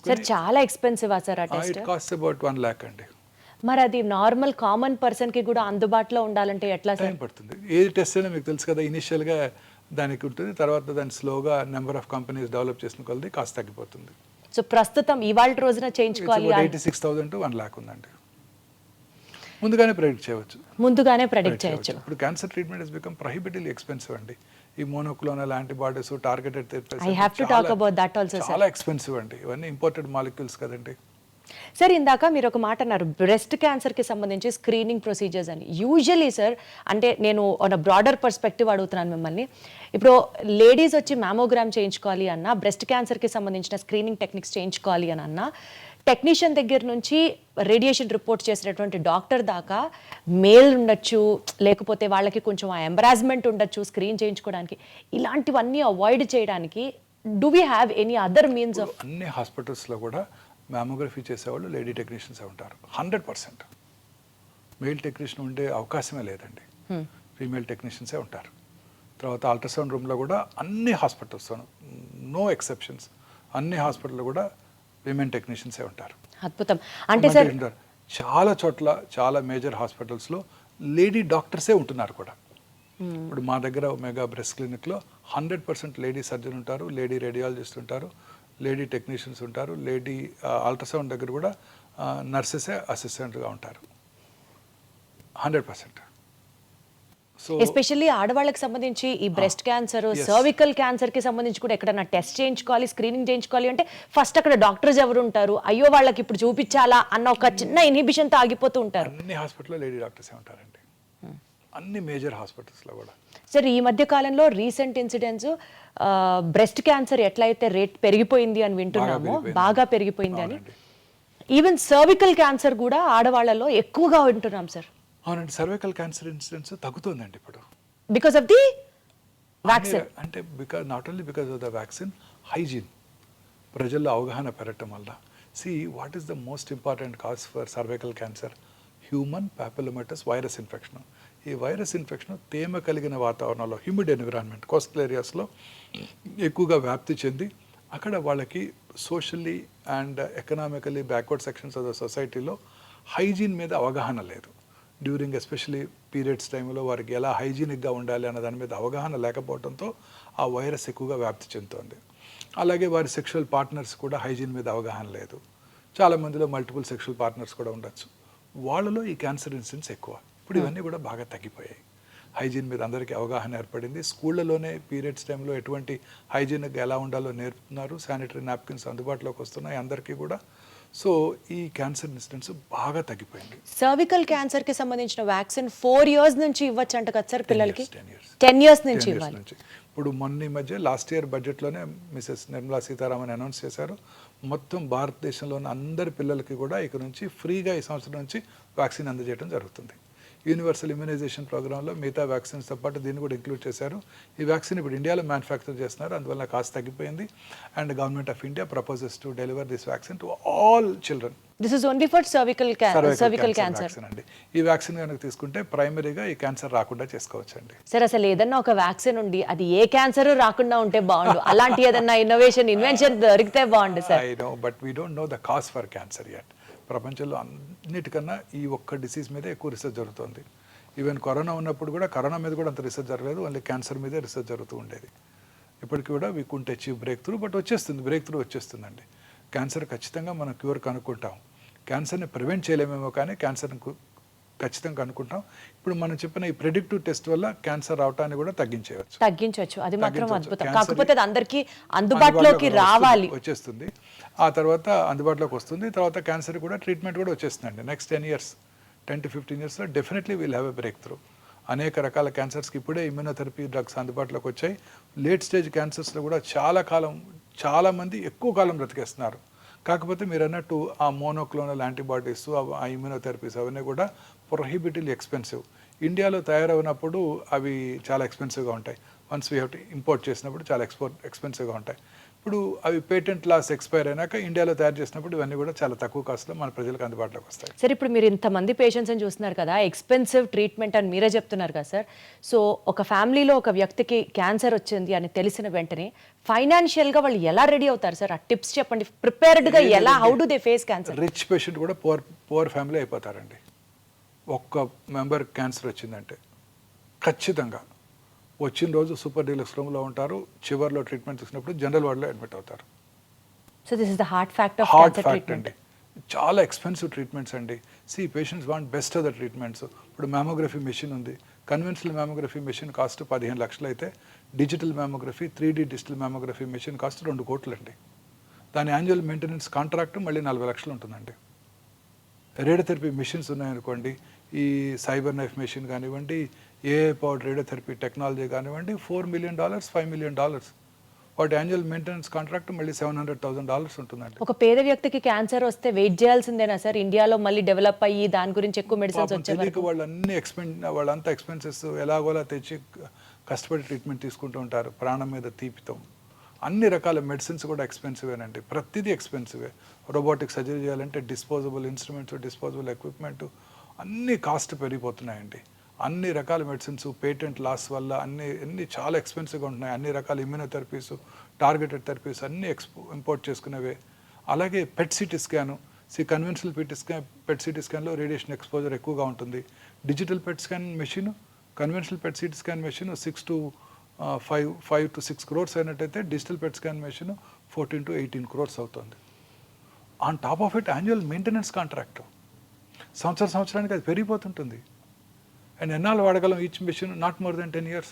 సార్ చాలా ఎక్స్పెన్సివ్ సార్ ఆ test? It cost about 1 lakh అండి. మరి అది నార్మల్ కామన్ పర్సన్ కి కూడా అందుబాటులో ఉండాలంటే ఎట్లా సార్? టైం పడుతుంది. ఏ టెస్ట్ అయినా మీకు తెలుసు కదా, ఇనిషియల్గా దానికి ఉంటుంది, తర్వాత దాన్ని స్లోగా నెంబర్ ఆఫ్ కంపెనీస్ డెవలప్ చేసిన కొలది కాస్ట్ తగ్గిపోతుంది. సో ప్రస్తుతం ఇవాళ రోజున చేయించుకోవాలి 86,000 to 1 lakh ఉందండి. ముందుగానే ప్రెడిక్ట్ చేయవచ్చు. ముందుగానే ప్రెడిక్ట్ చేయొచ్చు. ఇప్పుడు cancer treatment has become prohibitively expensive అండి. ఈ monoclonal antibodies, targeted therapies, I have to talk about that also sir. చాలా ఎక్స్పెన్సివ్ అండి, ఇవన్నీ ఇంపోర్టెడ్ మాలిక్యూల్స్ కదండి. సార్ ఇందాక మీరు ఒక మాట అన్నారు, బ్రెస్ట్ క్యాన్సర్కి సంబంధించి స్క్రీనింగ్ ప్రొసీజర్స్ అని. యూజువలీ సార్, అంటే నేను ఒక బ్రాడర్ పర్స్పెక్టివ్ అడుగుతున్నాను మిమ్మల్ని. ఇప్పుడు లేడీస్ వచ్చి మ్యామోగ్రామ్ చేయించుకోవాలి అన్నా, బ్రెస్ట్ క్యాన్సర్కి సంబంధించిన స్క్రీనింగ్ టెక్నిక్స్ చేయించుకోవాలి అని అన్నా, టెక్నీషియన్ దగ్గర నుంచి రేడియేషన్ రిపోర్ట్ చేసినటువంటి డాక్టర్ దాకా మేల్ ఉండొచ్చు, లేకపోతే వాళ్ళకి కొంచెం ఆ ఎంబరాస్మెంట్ ఉండొచ్చు స్క్రీన్ చేయించుకోవడానికి. ఇలాంటివన్నీ అవాయిడ్ చేయడానికి do we have any other means of? అన్ని హాస్పిటల్స్లో కూడా మ్యామోగ్రఫీ చేసేవాళ్ళు లేడీ టెక్నీషియన్సే ఉంటారు 100%. మెయిల్ టెక్నీషియన్ ఉండే అవకాశమే లేదండి, ఫీమేల్ టెక్నీషియన్సే ఉంటారు. తర్వాత అల్ట్రాసౌండ్ రూమ్లో కూడా అన్ని హాస్పిటల్స్, నో ఎక్సెప్షన్స్, అన్ని హాస్పిటల్లో కూడా విమెన్ టెక్నీషియన్సే ఉంటారు. అద్భుతం. అంటే సార్ చాలా చోట్ల, చాలా మేజర్ హాస్పిటల్స్లో లేడీ డాక్టర్సే ఉంటున్నారు కూడా. ఇప్పుడు మా దగ్గర మెగా బ్రెస్ట్ క్లినిక్లో 100% లేడీ సర్జన్ ఉంటారు, లేడీ రేడియాలజిస్ట్ ఉంటారు, లేడీ టెక్నీషియన్స్ ఉంటారు, లేడీ అల్ట్రాసౌండ్ దగ్గర కూడా నర్సెసే అసిస్టెంట్గా ఉంటారు 100%. సో ఎస్పెషల్లీ ఆడవాళ్ళకి సంబంధించి ఈ బ్రెస్ట్ క్యాన్సర్, సర్వికల్ క్యాన్సర్ కి సంబంధించి కూడా ఎక్కడైనా టెస్ట్ చేయించుకోవాలి, స్క్రీనింగ్ చేయించుకోవాలి అంటే ఫస్ట్ అక్కడ డాక్టర్స్ ఎవరు ఉంటారు, అయ్యో వాళ్ళకి ఇప్పుడు చూపించాలా అన్న ఒక చిన్న ఇన్హిబిషన్తో ఆగిపోతూ ఉంటారు. అన్ని హాస్పిటల్లో లేడీ డాక్టర్సే ఉంటారండి. అన్ని మేజర్ హాస్పిటల్స్లో కూడా. సార్ ఈ మధ్య కాలంలో రీసెంట్ ఇన్సిడెంట్స్ బ్రెస్ట్ క్యాన్సర్ ఎట్లయితే రేట్ పెరిగిపోయింది అని వింటున్నామో, బాగా పెరిగిపోయింది అని, ఈవెన్ సర్వికల్ క్యాన్సర్ కూడా ఆడవాళ్ళలో ఎక్కువగా వింటున్నాం సార్. అవునండి, సర్వైకల్ క్యాన్సర్ ఇన్సిడెన్స్ తగ్గుతుందండి ఇప్పుడు. Because of the vaccine. అంటే not only because of the vaccine, hygiene ప్రజల్లో అవగాహన పెరగటం వల్ల. See what is the most important cause for cervical cancer? Human papillomatous virus infection. ఈ వైరస్ ఇన్ఫెక్షన్ తేమ కలిగిన వాతావరణంలో, హ్యూమిడ్ ఎన్విరాన్మెంట్, కోస్టల్ ఏరియాస్లో ఎక్కువగా వ్యాప్తి చెంది అక్కడ వాళ్ళకి socially and economically backward sections of the సొసైటీలో హైజీన్ మీద అవగాహన లేదు. డ్యూరింగ్ ఎస్పెషలీ పీరియడ్స్ టైంలో వారికి ఎలా హైజీనిక్గా ఉండాలి అన్న దాని మీద అవగాహన లేకపోవడంతో ఆ వైరస్ ఎక్కువగా వ్యాప్తి చెందుతోంది. అలాగే వారి సెక్షువల్ పార్ట్నర్స్ కూడా హైజీన్ మీద అవగాహన లేదు. చాలామందిలో మల్టిపుల్ సెక్షువల్ పార్ట్నర్స్ కూడా ఉండొచ్చు. వాళ్ళలో ఈ క్యాన్సర్ ఇన్సిడెంట్స్ ఎక్కువ. ఇప్పుడు ఇవన్నీ కూడా బాగా తగ్గిపోయాయి. హైజీన్ మీద అందరికీ అవగాహన ఏర్పడింది. స్కూళ్ళలోనే పీరియడ్స్ టైంలో ఎటువంటి హైజీనిక్గా ఎలా ఉండాలో నేర్పుతున్నారు. శానిటరీ నాప్కిన్స్ అందుబాటులోకి వస్తున్నాయి అందరికీ కూడా. సో ఈ క్యాన్సర్ ఇన్సిడెంట్స్ బాగా తగ్గిపోయింది. సర్వికల్ క్యాన్సర్ కి సంబంధించిన వ్యాక్సిన్ 4 years నుంచి ఇవ్వచ్చు అంట కదా సార్ పిల్లలకి? 10 years నుంచి ఇవ్వాలి. ఇప్పుడు మొన్న ఈ మధ్య లాస్ట్ ఇయర్ బడ్జెట్లోనే మిసెస్ నిర్మలా సీతారామన్ అనౌన్స్ చేశారు, మొత్తం భారతదేశంలోని అందరి పిల్లలకి కూడా ఇక నుంచి ఫ్రీగా ఈ సంవత్సరం నుంచి వ్యాక్సిన్ అందజేయడం జరుగుతుంది. యూనివర్సల్ ఇమ్యునైజేషన్ ప్రోగ్రాంలో మిగతా వ్యాక్సిన్స్తో పాటు దీన్ని కూడా ఇంక్లూడ్ చేశారు. ఈ వ్యాక్సిన్ ఇప్పుడు ఇండియాలో మ్యానుఫ్యాక్చర్ చేస్తున్నారు, అందువల్ల కాస్ట్ తగ్గిపోయింది. And government of India proposes to deliver this vaccine to all children. This is only for cervical cancer అండి. ఈ వ్యాక్సిన్ కనుక తీసుకుంటే ప్రైమరీగా ఈ క్యాన్సర్ రాకుండా చేసుకోవచ్చు అండి. సార్ అసలు ఏదన్నా ఒక వ్యాక్సిన్ ఉండి అది ఏ క్యాన్సర్ రాకుండా ఉంటే బాగుండు. అలాంటి ఏదన్నా ఇన్వెన్షన్ దొరికితే బాగుండు sir. I know, but we don't know the cause for cancer yet. ప్రపంచంలో అన్నిటికన్నా ఈ ఒక్క డిసీజ్ మీద ఎక్కువ రీసెర్చ్ జరుగుతుంది. ఈవెన్ కరోనా ఉన్నప్పుడు కూడా కరోనా మీద కూడా అంత రీసెర్చ్ జరగలేదు, ఓన్లీ క్యాన్సర్ మీదే రీసెర్చ్ జరుగుతూ ఉండేది. ఇప్పటికి కూడా we couldn't achieve breakthrough, but breakthrough వచ్చేస్తుందండి. క్యాన్సర్ ఖచ్చితంగా మనం క్యూర్ కనుక్కుంటాం. క్యాన్సర్ని ప్రివెంట్ చేయలేమేమో కానీ క్యాన్సర్ని ఖచ్చితంగా కనుక్కుంటాం. ఇప్పుడు మనం చెప్పిన ఈ ప్రెడిక్టివ్ టెస్ట్ వల్ల క్యాన్సర్ రావటాన్ని కూడా తగ్గించవచ్చు. అది మాత్రం అద్భుతం. కాకపోతే అది అందరికీ అందుబాటులోకి రావాలి, వచ్చేస్తుంది. ఆ తర్వాత అందుబాటులోకి వస్తుంది. తర్వాత క్యాన్సర్ కూడా ట్రీట్మెంట్ కూడా వచ్చేస్తుందండి. నెక్స్ట్ 10 to 15 yearsలో definitely will have a breakthrough. అనేక రకాల క్యాన్సర్స్కి ఇప్పుడే ఇమ్యూనోథెరపీ డ్రగ్స్ అందుబాటులోకి వచ్చాయి. లేట్ స్టేజ్ క్యాన్సర్స్లో కూడా చాలామంది ఎక్కువ కాలం బ్రతికేస్తున్నారు. కాకపోతే మీరు అన్నట్టు ఆ మోనోక్లోనల్ యాంటీబాడీస్, ఆ ఇమ్యూనోథెరపీస్ అవన్నీ కూడా ప్రొహిబిటివ్లీ ఎక్స్పెన్సివ్. ఇండియాలో తయారైనప్పుడు అవి చాలా ఎక్స్పెన్సివ్గా ఉంటాయి. Once we have to import చేసినప్పుడు చాలా ఎక్స్పెన్సివ్గా ఉంటాయి. ఇప్పుడు అవి పేటెంట్ లాస్ ఎక్స్పైర్ అయినాక ఇండియాలో తయారు చేసినప్పుడు ఇవన్నీ కూడా చాలా తక్కువ కాస్ట్లో మన ప్రజలకు అందుబాటులోకి వస్తాయి. సార్ ఇప్పుడు మీరు ఇంతమంది పేషెంట్స్ అని చూస్తున్నారు కదా, ఎక్స్పెన్సివ్ ట్రీట్మెంట్ అని మీరే చెప్తున్నారు కదా సార్. సో ఒక ఫ్యామిలీలో ఒక వ్యక్తికి క్యాన్సర్ వచ్చింది అని తెలిసిన వెంటనే ఫైనాన్షియల్గా వాళ్ళు ఎలా రెడీ అవుతారు సార్? ఆ టిప్స్ చెప్పండి. ప్రిపేర్డ్గా ఎలా, how do they face cancer? Rich patient కూడా పువర్ ఫ్యామిలీ అయిపోతారండి. ఒక్క మెంబర్ క్యాన్సర్ వచ్చిందంటే ఖచ్చితంగా వచ్చిన రోజు సూపర్ డీలక్స్ రూమ్లో ఉంటారు. చివర్లో ట్రీట్మెంట్ తీసుకున్నప్పుడు జనరల్ వార్డులో అడ్మిట్ అవుతారు. So this is the heart fact of cancer cancer treatment అండి. చాలా ఎక్స్పెన్సివ్ ట్రీట్మెంట్స్ అండి. Patients want best of the treatments. ఇప్పుడు మ్యామోగ్రఫీ మెషిన్ ఉంది. కన్వెన్షనల్ మ్యామోగ్రఫీ మెషిన్ కాస్ట్ 15 లక్షలు అయితే digital mammography 3D digital mammography machine cost 2 కోట్లు అండి. దాని యాన్యువల్ మెయింటెనెన్స్ కాంట్రాక్ట్ మళ్ళీ 40 లక్షలు ఉంటుందండి. రేడియోథెరపీ మెషిన్స్ ఉన్నాయనుకోండి, ఈ సైబర్ నైఫ్ మెషిన్ కానివ్వండి, ఏఐ పవర్డ్ రేడియోథెరపీ టెక్నాలజీ కానివ్వండి, $4 million, $5 million. వాటి యాన్యువల్ మెయింటెనెన్స్ కాంట్రాక్ట్ మళ్ళీ $700,000 ఉంటుందండి. ఒక పేద వ్యక్తికి క్యాన్సర్ వస్తే వెయిట్ చేయాల్సిందేనా సార్? ఇండియాలో మళ్ళీ డెవలప్ అయ్యి దాని గురించి ఎక్కువ మెడిసిన్స్ వచ్చే వాళ్ళంతా ఎక్స్పెన్సెస్ ఎలాగోలా తెచ్చి కష్టపడి ట్రీట్మెంట్ తీసుకుంటూ ఉంటారు. ప్రాణం మీద తీపితో అన్ని రకాల మెడిసిన్స్ కూడా ఎక్స్పెన్సివేనండి. ప్రతిదీ ఎక్స్పెన్సివే. రోబోటిక్ సర్జరీ చేయాలంటే డిస్పోజబుల్ ఇన్స్ట్రుమెంట్స్, డిస్పోజబుల్ ఎక్విప్మెంట్ అన్నీ కాస్ట్ పెరిగిపోతున్నాయండి. అన్ని రకాల మెడిసిన్స్ పేటెంట్ లాస్ వల్ల అన్ని చాలా ఎక్స్పెన్సివ్గా ఉంటున్నాయి. అన్ని రకాల ఇమ్యూనోథెరపీస్, టార్గెటెడ్ థెరపీస్ అన్నీ ఇంపోర్ట్ చేసుకునేవే. అలాగే PET CT scan, conventional PET CT స్కాన్లో రేడియేషన్ ఎక్స్పోజర్ ఎక్కువగా ఉంటుంది. Digital PET scan machine, conventional PET CT scan machine 5 to 6 crores అయినట్టయితే digital PET scan machine 14 to 18 crores అవుతుంది. On top of it annual maintenance contract సంవత్సరానికి అది పెరిగిపోతుంటుంది. And ఎన్నాళ్ళు వాడగలం each machine? Not more than 10 years.